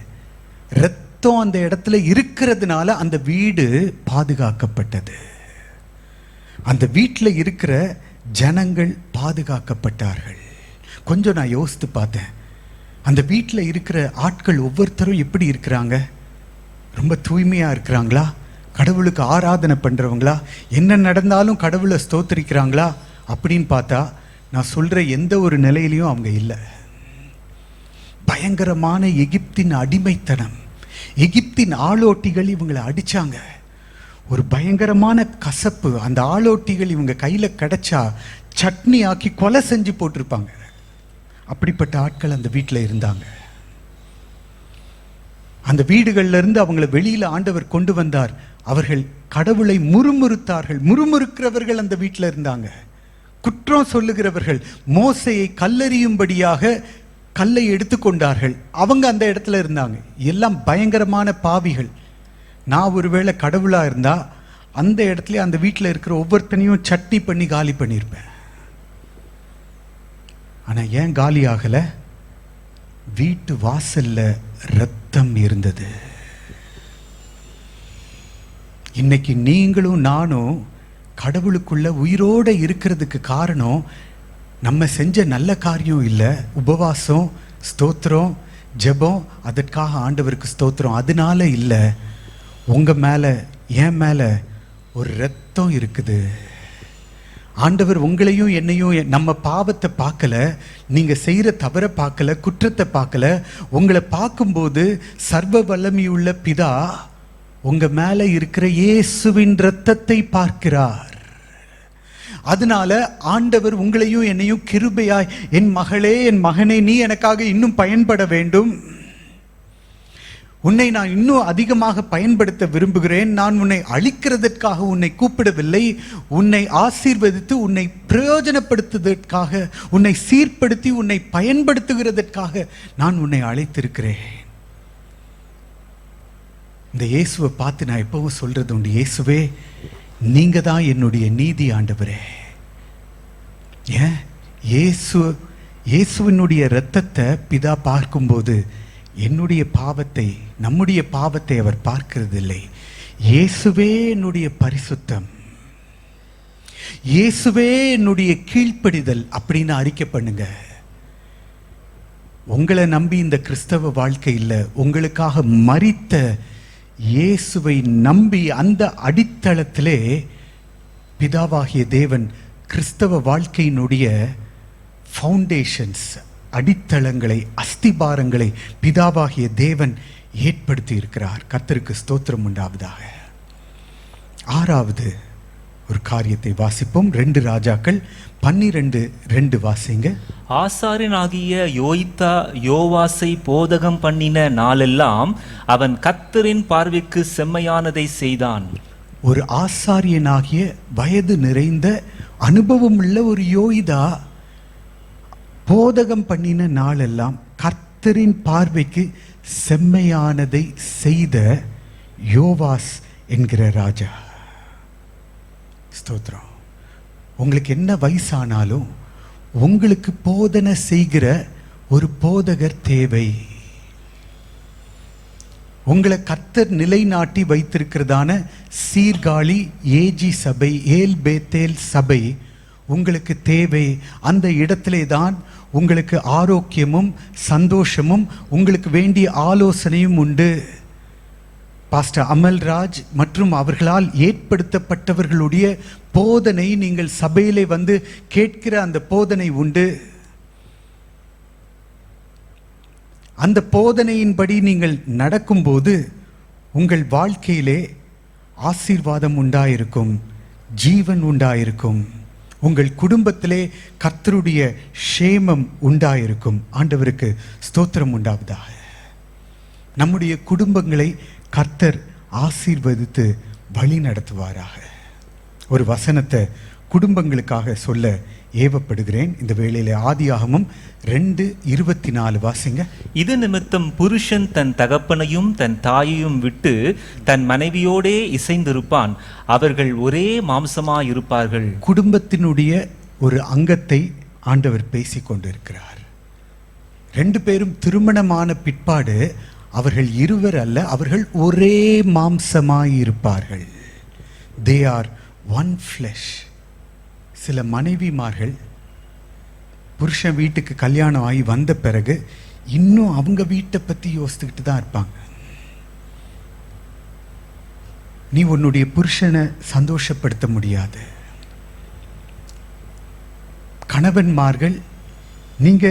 இரத்தம் அந்த இடத்துல இருக்கிறதுனால அந்த வீடு பாதுகாக்கப்பட்டது. அந்த வீட்டில் இருக்கிற ஜனங்கள் பாதுகாக்கப்பட்டார்கள். கொஞ்சம் நான் யோசித்து பார்த்தேன், அந்த வீட்டில் இருக்கிற ஆட்கள் ஒவ்வொருத்தரும் எப்படி இருக்கிறாங்க? ரொம்ப தூய்மையாக இருக்கிறாங்களா? கடவுளுக்கு ஆராதனை பண்ணுறவங்களா? என்ன நடந்தாலும் கடவுளை ஸ்தோத்திரிக்கிறாங்களா? அப்படின்னு பார்த்தா நான் சொல்கிற எந்த ஒரு நிலையிலையும் அவங்க இல்லை. பயங்கரமான எகிப்தின் அடிமைத்தனம். எகிப்தின் ஆளோட்டிகள் இவங்களை அடிச்சாங்க. ஒரு பயங்கரமான கசப்பு. அந்த ஆளோட்டிகள் இவங்க கையில் கிடைச்சா சட்னி ஆக்கி கொலை செஞ்சு போட்டிருப்பாங்க. அப்படிப்பட்ட ஆட்கள் அந்த வீட்டில் இருந்தாங்க. அந்த வீடுகள்ல இருந்து அவங்கள வெளியில ஆண்டவர் கொண்டு வந்தார். அவர்கள் கடவுளை முறுமுறுத்தார்கள். முறுமுறுக்கிறவர்கள் அந்த வீட்டில் இருந்தாங்க. குற்றம் சொல்லுகிறவர்கள் மோசையை கல்லெறியும்படியாக கல்லை எடுத்துக்கொண்டார்கள். அவங்க அந்த இடத்துல இருந்தாங்க. எல்லாம் பயங்கரமான பாவிகள். நான் ஒருவேளை கடவுளா இருந்தா அந்த இடத்துல அந்த வீட்டில் இருக்கிற ஒவ்வொருத்தனையும் சட்னி பண்ணி காலி பண்ணியிருப்பேன். ஆனா ஏன் காலி ஆகல? வீட்டு வாசல்ல ரத்தம் இருந்தது. இன்னைக்கு நீங்களும் நானும் கடவுளுக்குள்ள உயிரோட இருக்கிறதுக்கு காரணம் நம்ம செஞ்ச நல்ல காரியம் இல்லை. உபவாசம், ஸ்தோத்திரம், ஜெபம், அதற்காக ஆண்டவருக்கு ஸ்தோத்திரம், அதனால இல்லை. உங்க மேல என் மேல ஒரு ரத்தம் இருக்குது. ஆண்டவர் உங்களையும் என்னையும் நம்ம பாவத்தை பார்க்கல, நீங்க செய்யற தவற பார்க்கல, குற்றத்தை பார்க்கல. உங்களை பார்க்கும்போது சர்வ வல்லமையுள்ள பிதா உங்க மேல இருக்கிற இயேசுவின் ரத்தத்தை பார்க்கிறார். அதனால ஆண்டவர் உங்களையும் என்னையும் கிருபையாய், என் மகளே, என் மகனே, நீ எனக்காக இன்னும் பயன்பட வேண்டும், உன்னை நான் இன்னும் அதிகமாக பயன்படுத்த விரும்புகிறேன், நான் உன்னை அழிக்கிறதற்காக உன்னை கூப்பிடவில்லை, உன்னை ஆசீர்வதித்து உன்னை பிரயோஜனப்படுத்துவதற்காக, உன்னை சீர்படுத்தி உன்னை பயன்படுத்துகிறதற்காக நான் உன்னை அழைத்திருக்கிறேன். இந்த இயேசுவை பார்த்து நான் எப்பவும் சொல்றது உண்டு, இயேசுவே நீங்க தான் என்னுடைய நீதி ஆண்டவரே. ஏன்? இயேசுவினுடைய இரத்தத்தை பிதா பார்க்கும்போது என்னுடைய பாவத்தை, நம்முடைய பாவத்தை அவர் பார்க்கிறதில்லை. இயேசுவே என்னுடைய பரிசுத்தம், இயேசுவே என்னுடைய கீழ்ப்படிதல் அப்படின்னு அறிக்கை பண்ணுங்க. உங்களை நம்பி இந்த கிறிஸ்தவ வாழ்க்கை இல்லை, உங்களுக்காக மரித்த இயேசுவை நம்பி அந்த அடித்தளத்திலே பிதாவாகிய தேவன் கிறிஸ்தவ வாழ்க்கையினுடைய ஃபவுண்டேஷன்ஸ், அடித்தளங்களை, அஸ்திபாரங்களை பிதாவாகிய தேவன் ஏற்படுத்தி இருக்கிறார். கர்த்தருக்கு ஸ்தோத்திரம் உண்டாவதாக. 6வது ஒரு காரியத்தை வாசிப்போம். 2 ராஜாக்கள் 12:2 வாசிங்க. ஆசாரியனாகிய யோய்தா யோவாசை போதகம் பண்ணின நாளெல்லாம் அவன் கர்த்தரின் பார்வைக்கு செம்மையானதை செய்தான். ஒரு ஆசாரியனாகிய வயது நிறைந்த அனுபவமுள்ள ஒரு யோய்தா போதகம் பண்ணின நாளெல்லாம் கர்த்தரின் பார்வைக்கு செம்மையானதை செய்த யோவாஸ் என்கிற ராஜா. ஸ்தோத்திரம். உங்களுக்கு என்ன வயசானாலும் உங்களுக்கு போதனை செய்கிற ஒரு போதகர் தேவை. உங்களை கர்த்தர் நிலைநாட்டி வைத்திருக்கிறதான சீர்காழி ஏஜி சபை, ஏல் பேத்தேல் சபை உங்களுக்கு தேவை. அந்த இடத்திலே தான் உங்களுக்கு ஆரோக்கியமும் சந்தோஷமும் உங்களுக்கு வேண்டிய ஆலோசனையும் உண்டு. பாஸ்டர் அமல்ராஜ் மற்றும் அவர்களால் ஏற்படுத்தப்பட்டவர்களுடைய போதனை நீங்கள் சபையிலே வந்து கேட்கிற அந்த போதனை உண்டு. அந்த போதனையின்படி நீங்கள் நடக்கும்போது உங்கள் வாழ்க்கையிலே ஆசீர்வாதம் உண்டாயிருக்கும், ஜீவன் உண்டாயிருக்கும், உங்கள் குடும்பத்திலே கர்த்தருடைய க்ஷேமம் உண்டாயிருக்கும். ஆண்டவருக்கு ஸ்தோத்திரம் உண்டாவதாக. நம்முடைய குடும்பங்களை கர்த்தர் ஆசீர்வதித்து வழி நடத்துவாராக. ஒரு வசனத்தை குடும்பங்களுக்காக சொல்ல ஏவப்படுகிறேன் இந்த வேளையிலே. ஆதியாகமம் 2:24 வாசிங்க. இது நிமித்தம் புருஷன் தன் தகப்பனையும் தன் தாயையும் விட்டு தன் மனைவியோடே இசைந்திருப்பான், அவர்கள் ஒரே மாம்சமாயிருப்பார்கள். குடும்பத்தினுடைய ஒரு அங்கத்தை ஆண்டவர் பேசி கொண்டிருக்கிறார். 2 பேரும் திருமணமான பிற்பாடு அவர்கள் இருவர் அல்ல, அவர்கள் ஒரே மாம்சமாயிருப்பார்கள். They are one flesh. சில மனைவிமார்கள் புருஷன் வீட்டுக்கு கல்யாணம் ஆகி வந்த பிறகு இன்னும் அவங்க வீட்டை பற்றி யோசித்துக்கிட்டு தான் இருப்பாங்க. நீ உன்னுடைய புருஷனை சந்தோஷப்படுத்த முடியாது. கணவன்மார்கள் நீங்க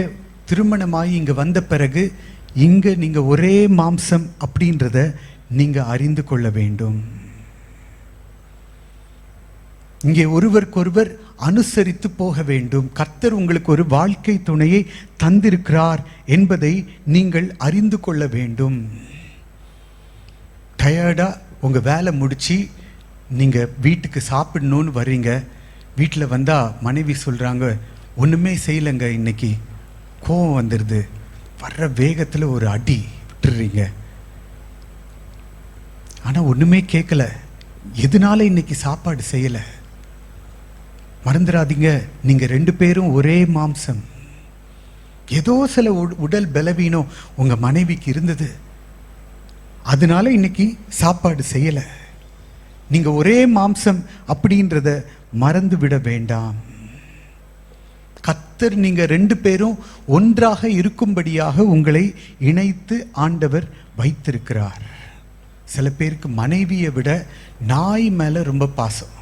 திருமணமாகி இங்க வந்த பிறகு இங்க நீங்க ஒரே மாம்சம் அப்படின்றத நீங்க அறிந்து கொள்ள வேண்டும். இங்கே ஒருவருக்கொருவர் அனுசரித்து போக வேண்டும். கர்த்தர் உங்களுக்கு ஒரு வாழ்க்கை துணையை தந்திருக்கிறார் என்பதை நீங்கள் அறிந்து கொள்ள வேண்டும். டயர்டா உங்க வேலை முடிச்சு நீங்க வீட்டுக்கு சாப்பிடணும்னு வர்றீங்க. வீட்டில் வந்தா மனைவி சொல்றாங்க, ஒண்ணுமே செய்யலைங்க, இன்னைக்கு கோவம் வந்துடுது. வர்ற வேகத்தில் ஒரு அடி விட்டுறீங்க. ஆனா ஒண்ணுமே கேட்கல, எதனால இன்னைக்கு சாப்பாடு செய்யல. மறந்துடாதீங்க, நீங்க 2 பேரும் ஒரே மாம்சம். ஏதோ சில உடல் பலவீனம் உங்க மனைவிக்கு இருந்தது, அதனால இன்னைக்கு சாப்பாடு செய்யல. நீங்க ஒரே மாம்சம் அப்படின்றத மறந்து விட வேண்டாம். கர்த்தர் நீங்க 2 பேரும் ஒன்றாக இருக்கும்படியாக உங்களை இணைத்து ஆண்டவர் வைத்திருக்கிறார். சில பேருக்கு மனைவியை விட நாய் மேல ரொம்ப பாசம்.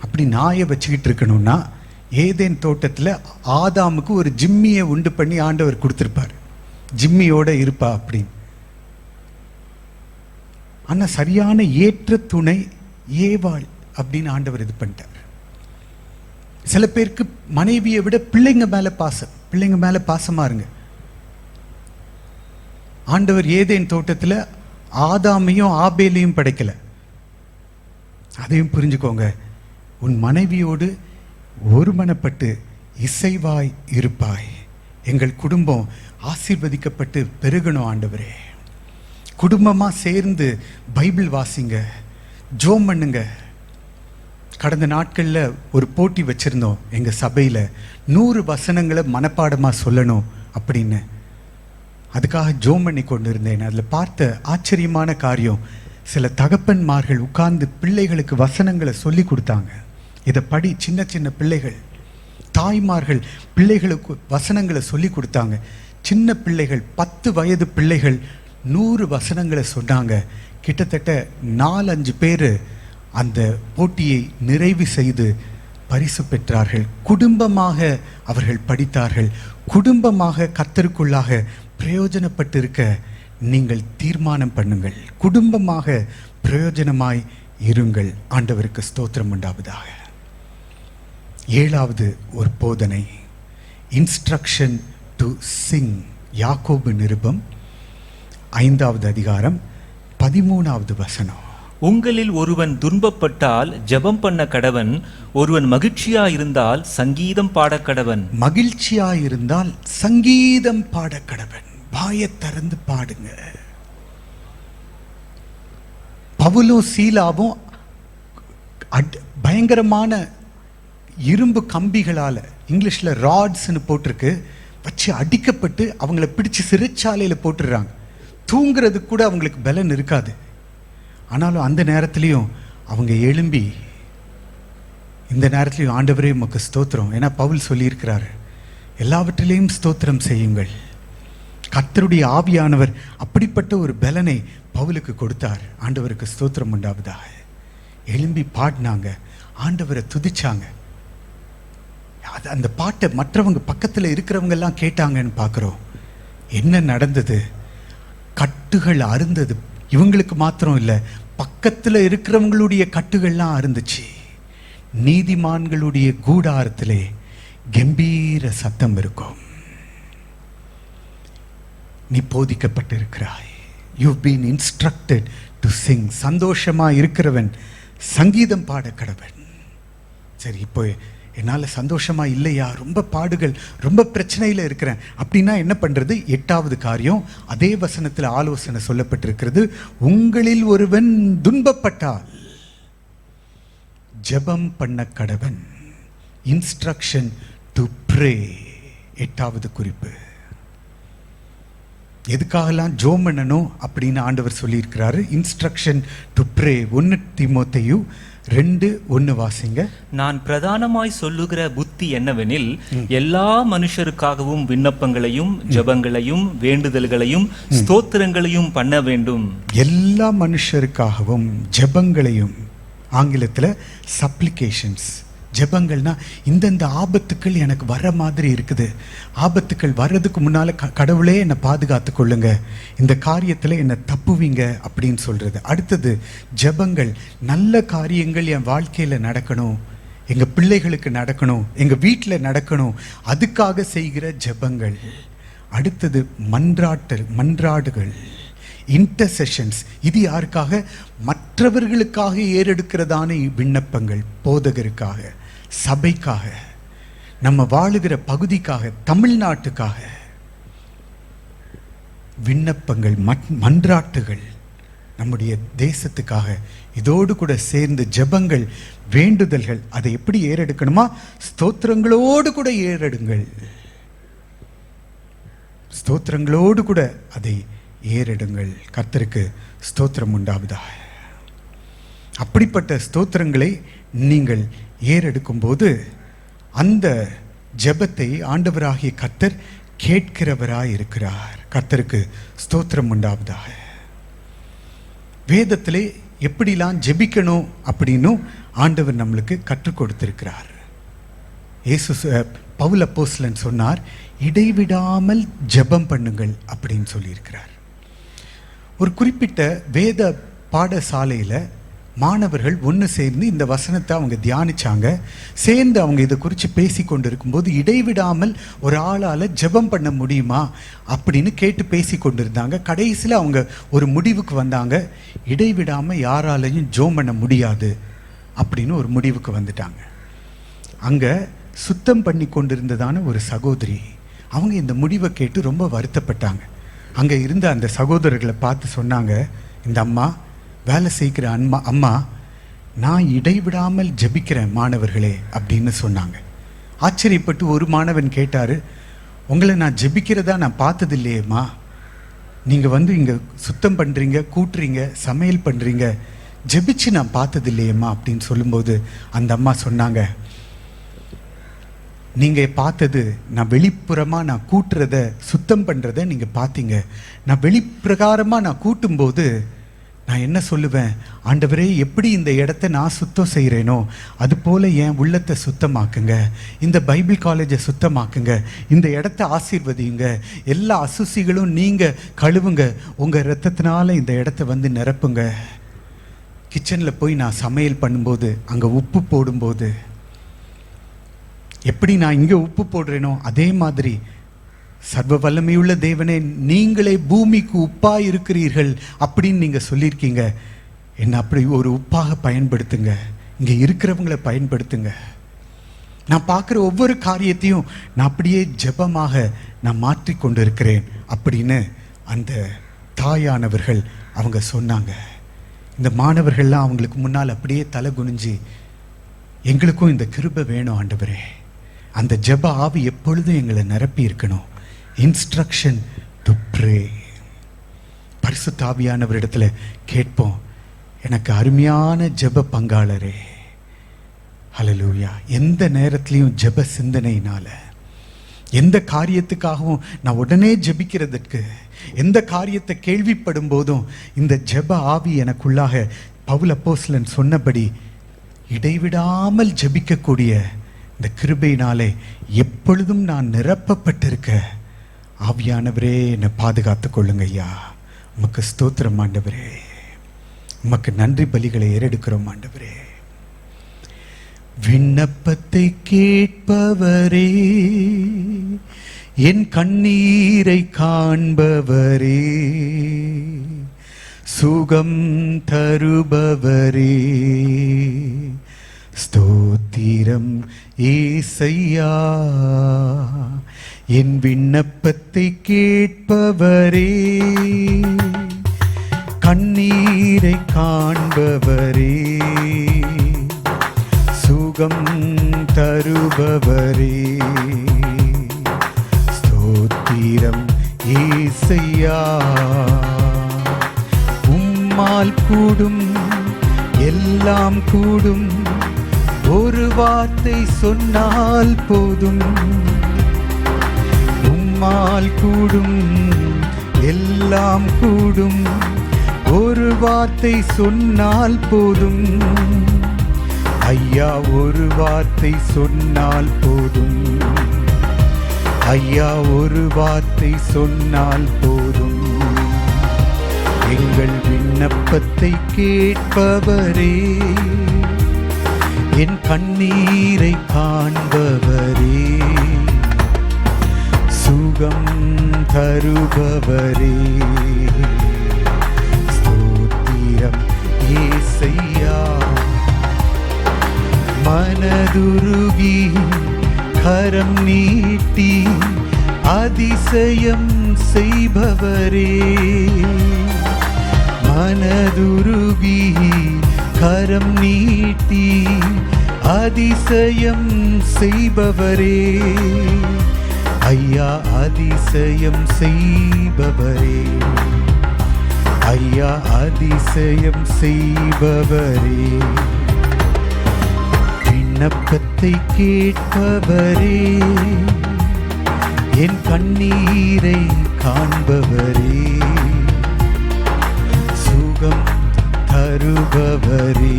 அப்படி நாயை வச்சுக்கிட்டு இருக்கணும்னா ஏதேன் தோட்டத்தில் ஆதாமுக்கு ஒரு ஜிம்மியை உண்டு பண்ணி ஆண்டவர் கொடுத்திருப்பார். ஜிம்மியோட இருப்பா அப்படின்னு. ஆனா சரியான ஏற்ற துணை ஏவாள் அப்படின்னு ஆண்டவர் இது பண்ணிட்டார். சில பேருக்கு மனைவியை விட பிள்ளைங்க மேல பாசம். பிள்ளைங்க மேல பாசமா இருங்க. ஆண்டவர் ஏதேன் தோட்டத்தில் ஆதாமையும் ஆபேலையும் படைக்கல. அதையும் புரிஞ்சுக்கோங்க. உன் மனைவியோடு ஒருமனப்பட்டு இசைவாய் இருப்பாய். எங்கள் குடும்பம் ஆசீர்வதிக்கப்பட்டு பெருகணும் ஆண்டவரே. குடும்பமா சேர்ந்து பைபிள் வாசிங்க, ஜோம் பண்ணுங்க. கடந்த நாட்களில் ஒரு போட்டி வச்சிருந்தோம் எங்க சபையில, 100 வசனங்களை மனப்பாடமா சொல்லணும் அப்படின்னு. அதுக்காக ஜோம் பண்ணி கொண்டு இருந்தேன். அதில் பார்த்த ஆச்சரியமான காரியம், சில தகப்பன்மார்கள் உட்கார்ந்து பிள்ளைகளுக்கு வசனங்களை சொல்லி கொடுத்தாங்க. இதை படி, சின்ன சின்ன பிள்ளைகள். தாய்மார்கள் பிள்ளைகளுக்கு வசனங்களை சொல்லி கொடுத்தாங்க. சின்ன பிள்ளைகள், 10 வயது பிள்ளைகள் 100 வசனங்களை சொன்னாங்க. கிட்டத்தட்ட 4-5 பேர் அந்த போட்டியை நிறைவு செய்து பரிசு பெற்றார்கள். குடும்பமாக அவர்கள் படித்தார்கள். குடும்பமாக கர்த்தருக்குள்ளாக பிரயோஜனப்பட்டிருக்க நீங்கள் தீர்மானம் பண்ணுங்கள். குடும்பமாக பிரயோஜனமாய் இருங்கள். ஆண்டவருக்கு ஸ்தோத்திரம் உண்டாவதாக. 7வது ஒரு போதனை, இன்ஸ்ட்ரக்ஷன் டு சிங். யாக்கோபு நிருபம் 5வது அதிகாரம் 13வது வசனம். உங்களில் ஒருவன் துன்பப்பட்டால் ஜெபம் பண்ண கடவன், ஒருவன் மகிழ்ச்சியா இருந்தால் சங்கீதம் பாட கடவன். மகிழ்ச்சியா இருந்தால் சங்கீதம் பாட கடவன். வாயை திறந்து பாடுங்க. பவுலும் சீலாவும் பயங்கரமான இரும்பு கம்பிகளால, இங்கிலீஷ்ல ராட்ஸ்னு போட்டிருக்கு, வச்சு அடிக்கப்பட்டு அவங்கள பிடிச்சு சிறைச்சாலையில போட்டுடுறாங்க. தூங்குறது கூட அவங்களுக்கு பலன் இருக்காது. ஆனாலும் அந்த நேரத்திலையும் அவங்க எழும்பி, இந்த நேரத்திலையும் ஆண்டவரே உமக்கு ஸ்தோத்திரம். ஏன்னா பவுல் சொல்லியிருக்கிறாரு, எல்லாவற்றிலையும் ஸ்தோத்திரம் செய்யுங்கள். கர்த்தருடைய ஆவியானவர் அப்படிப்பட்ட ஒரு பலனை பவுலுக்கு கொடுத்தார். ஆண்டவருக்கு ஸ்தோத்திரம் உண்டாவதாக. எழும்பி பாடினாங்க, ஆண்டவரை துதிச்சாங்க. அந்த பாட்டை மற்றவங்க பக்கத்தில் இருக்கிறவங்க எல்லாம் கேட்டாங்கன்னு பார்க்குறோம். என்ன நடந்தது? கட்டுகள் அருந்தது. இவங்களுக்கு மாத்திரம் இல்லை, பக்கத்தில் இருக்கிறவங்களுடைய கட்டுகள்லாம் அருந்துச்சு. நீதிமான்களுடைய கூடாரத்திலே கம்பீர சத்தம் இருக்கும். நீ போதிக்கப்பட்டிருக்கிறாய். You've been instructed to sing. சந்தோஷமா இருக்கிறவன் சங்கீதம் பாட கடவன். சரி, இப்போ என்னால் சந்தோஷமா இல்லையா, ரொம்ப பாடுகள், ரொம்ப பிரச்சனையில் இருக்கிறேன் அப்படின்னா என்ன பண்றது? 8வது காரியம், அதே வசனத்தில் ஆலோசனை சொல்லப்பட்டிருக்கிறது. உங்களில் ஒருவன் துன்பப்பட்டால் ஜெபம் பண்ண கடவன். Instruction to pray. 8வது குறிப்பு. எதுக்காகலாம் ஜோம் பண்ணணும் அப்படின்னு ஆண்டவர் சொல்லியிருக்கிறாரு. Instruction to pray. 1 தீமோத்தேயு 2:1 வாசிங்க. நான் பிரதானமாய் சொல்லுகிற புத்தி என்னவெனில், எல்லா மனுஷருக்காகவும் விண்ணப்பங்களையும் ஜெபங்களையும் வேண்டுதல்களையும் ஸ்தோத்திரங்களையும் பண்ண வேண்டும். எல்லா மனுஷருக்காகவும் ஜெபங்களையும், ஆங்கிலத்தில் சப்ளிகேஷன்ஸ். ஜெபங்கள்னா, இந்தந்த ஆபத்துக்கள் எனக்கு வர மாதிரி இருக்குது, ஆபத்துக்கள் வர்றதுக்கு முன்னால் கடவுளே என்னை பாதுகாத்து கொள்ளுங்க, இந்த காரியத்தில் என்னை தப்புவீங்க அப்படின்னு சொல்கிறது. அடுத்தது ஜெபங்கள். நல்ல காரியங்கள் என் வாழ்க்கையில் நடக்கணும், எங்கள் பிள்ளைகளுக்கு நடக்கணும், எங்கள் வீட்டில் நடக்கணும், அதுக்காக செய்கிற ஜெபங்கள். அடுத்தது மன்றாடுகள், இன்டர்செஷன்ஸ். இது யாருக்காக? மற்றவர்களுக்காக ஏறெடுக்கிறதான விண்ணப்பங்கள். போதகருக்காக, சபைக்காக, நம்ம வாழுகிற பகுதிக்காக, தமிழ்நாட்டுக்காக விண்ணப்பங்கள், மன்றாட்டுகள், நம்முடைய தேசத்துக்காக. இதோடு கூட சேர்ந்து ஜெபங்கள், வேண்டுதல்கள். அதை எப்படி ஏறெடுக்கணுமா? ஸ்தோத்திரங்களோடு கூட ஏறெடுங்கள். ஸ்தோத்திரங்களோடு கூட அதை ஏறெடுங்கள். கர்த்தருக்கு ஸ்தோத்திரம் உண்டாவதாக. அப்படிப்பட்ட ஸ்தோத்திரங்களை நீங்கள் ஏறெடுக்கும் போது அந்த ஜெபத்தை ஆண்டவராகிய கர்த்தர் கேட்கிறவராய் இருக்கிறார். கர்த்தருக்கு ஸ்தோத்திரம் உண்டாவதாக. வேதத்திலே எப்படிலாம் ஜெபிக்கணும் அப்படின்னு ஆண்டவர் நம்மளுக்கு கற்றுக் கொடுத்திருக்கிறார். பவுல் அப்போஸ்தலன் சொன்னார், இடைவிடாமல் ஜெபம் பண்ணுங்கள் அப்படின்னு சொல்லியிருக்கிறார். ஒரு குறிப்பிட்ட வேத பாடசாலையில் மாணவர்கள் ஒன்று சேர்ந்து இந்த வசனத்தை அவங்க தியானிச்சாங்க. சேர்ந்து அவங்க இதை குறித்து பேசி கொண்டு இருக்கும்போது, இடைவிடாமல் ஒரு ஆளால் ஜெபம் பண்ண முடியுமா அப்படின்னு கேட்டு பேசி கொண்டு இருந்தாங்க. கடைசியில் அவங்க ஒரு முடிவுக்கு வந்தாங்க, இடைவிடாமல் யாராலையும் ஜெபம் பண்ண முடியாது அப்படின்னு ஒரு முடிவுக்கு வந்துட்டாங்க. அங்கே சுத்தம் பண்ணி கொண்டிருந்ததான ஒரு சகோதரி, அவங்க இந்த முடிவை கேட்டு ரொம்ப வருத்தப்பட்டாங்க. அங்கே இருந்த அந்த சகோதரர்களை பார்த்து சொன்னாங்க, இந்த அம்மா, வேலை செய்கிற அம்மா, நான் இடைவிடாமல் ஜெபிக்கிறேன் மாணவர்களே அப்படின்னு சொன்னாங்க. ஆச்சரியப்பட்டு ஒரு மாணவன் கேட்டார், உங்களை நான் ஜெபிக்கிறதா நான் பார்த்தது இல்லையேம்மா, நீங்கள் இங்கே சுத்தம் பண்ணுறீங்க, கூட்டுறீங்க, சமையல் பண்ணுறீங்க, ஜெபிச்சு நான் பார்த்தது இல்லையேம்மா அப்படின்னு சொல்லும்போது அந்த அம்மா சொன்னாங்க, நீங்கள் பார்த்தது நான் வெளிப்புறமாக நான் கூட்டுறத, சுத்தம் பண்ணுறத நீங்கள் பார்த்தீங்க. நான் வெளிப்பிரகாரமாக நான் கூட்டும்போது நான் என்ன சொல்லுவேன், ஆண்டவரே, எப்படி இந்த இடத்த நான் சுத்தம் செய்கிறேனோ அதுபோல் என் உள்ளத்தை சுத்தமாக்குங்க, இந்த பைபிள் காலேஜை சுத்தமாக்குங்க, இந்த இடத்த ஆசீர்வதிங்க, எல்லா அசுசிகளும் நீங்கள் கழுவுங்க, உங்கள் இரத்தத்தினால இந்த இடத்த நிரப்புங்க. கிச்சனில் போய் நான் சமையல் பண்ணும்போது அங்கே உப்பு போடும்போது எப்படி நான் இங்கே உப்பு போடுறேனோ அதே மாதிரி சர்வ வல்லமையுள்ள தேவனே, நீங்களே பூமிக்கு உப்பாக இருக்கிறீர்கள் அப்படின்னு நீங்கள் சொல்லியிருக்கீங்க. என்ன அப்படி ஒரு உப்பாக பயன்படுத்துங்க, இங்கே இருக்கிறவங்களை பயன்படுத்துங்க. நான் பார்க்குற ஒவ்வொரு காரியத்தையும் நான் அப்படியே ஜெபமாக நான் மாற்றிக்கொண்டு இருக்கிறேன் அப்படின்னு அந்த தாயானவர்கள் அவங்க சொன்னாங்க. இந்த மாணவர்கள்லாம் அவங்களுக்கு முன்னால் அப்படியே தலை குனிஞ்சு, எங்களுக்கும் இந்த கிருபை வேணும் ஆண்டவரே, அந்த ஜெப ஆவி எப்பொழுதும் எங்களை நிரப்பி இருக்கணும். Instruction to pray. பரிசுத்த ஆவியானவரிடத்துல கேட்போம், எனக்கு அருமையான ஜெப பங்காளரே, ஹல்லேலூயா. எந்த நேரத்துலையும் ஜெப சிந்தனையினால, எந்த காரியத்துக்காகவும் நான் உடனே ஜெபிக்கிறதுக்கு, எந்த காரியத்தை கேள்விப்படும் போதும் இந்த ஜெப ஆவி எனக்குள்ளாக பவுல் அப்போஸ்தலன் சொன்னபடி இடைவிடாமல் ஜெபிக்கக்கூடிய இந்த கிருபையினாலே எப்பொழுதும் நான் நிரப்பப்பட்டிருக்க ஆவியானவரே என்னை பாதுகாத்து கொள்ளுங்க ஐயா. உமக்கு ஸ்தோத்திரம் ஆண்டவரே, உமக்கு நன்றி பலிகளை ஏறெடுக்கிறோம் ஆண்டவரே. விண்ணப்பத்தை கேட்பவரே, என் கண்ணீரை காண்பவரே, சுகம் தருபவரே, ஸ்தோத்திரம் ஏசையா. என் விண்ணப்பத்தை கேட்பவரே, கண்ணீரை காண்பவரே, சுகம் தருபவரே, ஸ்தோத்திரம் ஏசையா. உம்மால் கூடும் எல்லாம் கூடும், ஒரு வார்த்தை சொன்னால் போதும். உம்மால் கூடும் எல்லாம் கூடும், ஒரு வார்த்தை சொன்னால் போதும். ஐயா ஒரு வார்த்தை சொன்னால் போதும், ஐயா ஒரு வார்த்தை சொன்னால் போதும். எங்கள் விண்ணப்பத்தை கேட்பவரே, என் கண்ணீரை காண்பவரே, சுகம் தருபவரே, ஸ்தோத்திரம் ஏசையா. மனதுருகி கரம் நீட்டி அதிசயம் செய்பவரே, மனதுருகி கரம் நீட்டி அதிசயம் செய்பவரே, ஐயா அதிசயம் செய்பவரே, ஐயா அதிசயம் செய்பவரே. விண்ணப்பத்தை கேட்பவரே, என் கண்ணீரை காண்பவரே, சுகம் தருபவரே,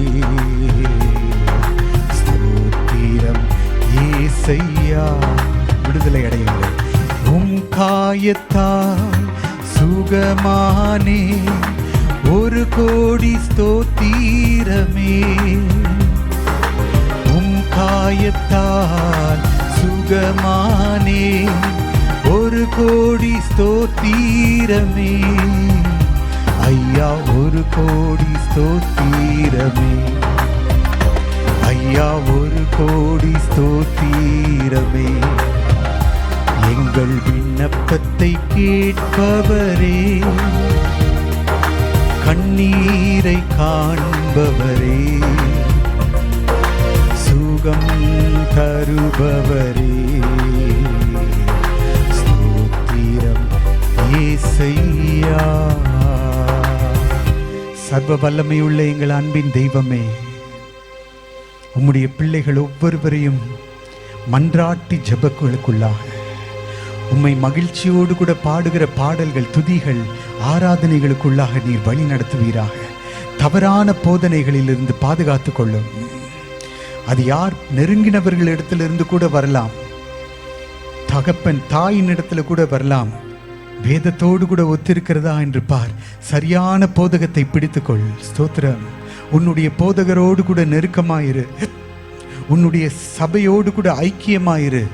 ஸ்தோத்திரம் ஏசையா. விடுதலை அடையுங்கள். உம் காயத்தால் சுகமானே, ஒரு கோடி ஸ்தோத்திரமே. உம் காயத்தால் சுகமானே, ஒரு கோடி ஸ்தோத்திரமே. ஐயா ஒரு கோடி ஸ்தோத்திரமே, ஐயா ஒரு கோடி ஸ்தோத்திரமே. எங்கள் விண்ணப்பத்தை கேட்பவரே, கண்ணீரை காண்பவரே, சுகம் தருபவரே, ஸ்தோத்திரம் ஏசையா. சர்வ வல்லமையுள்ள எங்கள் அன்பின் தெய்வமே, உம்முடைய பிள்ளைகள் ஒவ்வொருவரையும் மன்றாட்டி ஜெபங்களுக்குள்ளாக உம்மை மகிழ்ச்சியோடு கூட பாடுகிற பாடல்கள், துதிகள், ஆராதனைகளுக்குள்ளாக நீர் வழி நடத்துவீராக. தவறான போதனைகளிலிருந்து பாதுகாத்து கொள்ளும். அது யார் நெருங்கினவர்கள் இடத்திலிருந்து கூட வரலாம், தகப்பன் தாயின் இடத்துல கூட வரலாம். வேதத்தோடு கூட ஒத்திருக்கிறதா என்று பார். சரியான போதகத்தை பிடித்துக்கொள். ஸ்தோத்திரம். உன்னுடைய போதகரோடு கூட நெருக்கமாயிரு. உன்னுடைய சபையோடு கூட ஐக்கியமாயிரு.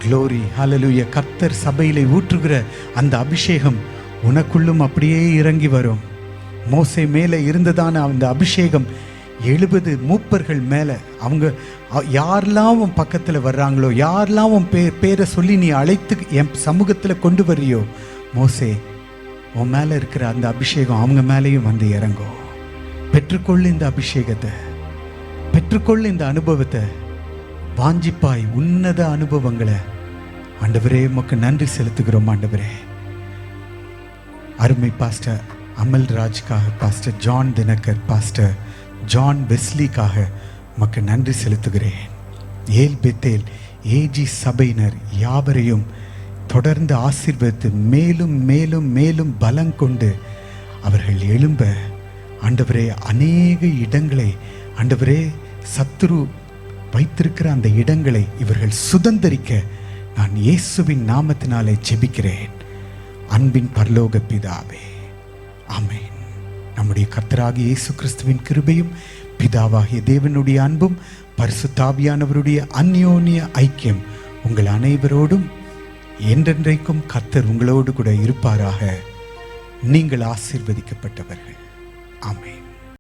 க்ளோரி, ஹalleluya. கர்த்தர் சபையிலே ஊற்றுகிற அந்த அபிஷேகம் உனக்குள்ளும் அப்படியே இறங்கி வரும். மோசே மேலே இருந்ததான அந்த அபிஷேகம் 70 மூப்பர்கள் மேலே, அவங்க யாரெல்லாம் உன் பக்கத்தில் வர்றாங்களோ, யாரெல்லாம் உன் பேரை சொல்லி நீ அழைத்து என் சமூகத்தில் கொண்டு வர்றியோ, மோசே உன் மேலே இருக்கிற அந்த அபிஷேகம் அவங்க மேலேயும் வந்து இறங்கும். பெற்றுக்கொள்ளு இந்த அபிஷேகத்தை, பெற்றுக்கொள்ளு இந்த அனுபவத்தை. வாஞ்சிப்பாய் உன்னத அனுபவங்களை. ஆண்டவரே உமக்கு நன்றி செலுத்துகிறோம். ஆண்டவரே, அருமை பாஸ்டர் அமல் ராஜ்காக, pastor John Dinakar, pastor John வெஸ்லிக்காக உமக்கு நன்றி செலுத்துகிறேன். ஏல் பெத்தேல் ஏஜி சபையினர் யாவரையும் தொடர்ந்து ஆசீர்வதித்து மேலும் மேலும் மேலும் பலம் கொண்டு அவர்கள் எழும்ப, ஆண்டவரே, அநேக இடங்களை, ஆண்டவரே, சத்துரு வைத்திருக்கிற அந்த இடங்களை இவர்கள் சுதந்தரிக்க நான் இயேசுவின் நாமத்தினாலே ஜெபிக்கிறேன். அன்பின் பரலோக பிதாவே, ஆமென். நம்முடைய கர்த்தராகிய இயேசு கிறிஸ்துவின் கிருபையும் பிதாவாகிய தேவனுடைய அன்பும் பரிசுத்த ஆவியானவருடைய அந்யோன்ய ஐக்கியம் உங்கள் அனைவரோடும் என்றென்றைக்கும் கர்த்தர் உங்களோடு கூட இருப்பாராக. நீங்கள் ஆசீர்வதிக்கப்பட்டவர்கள். ஆமென்.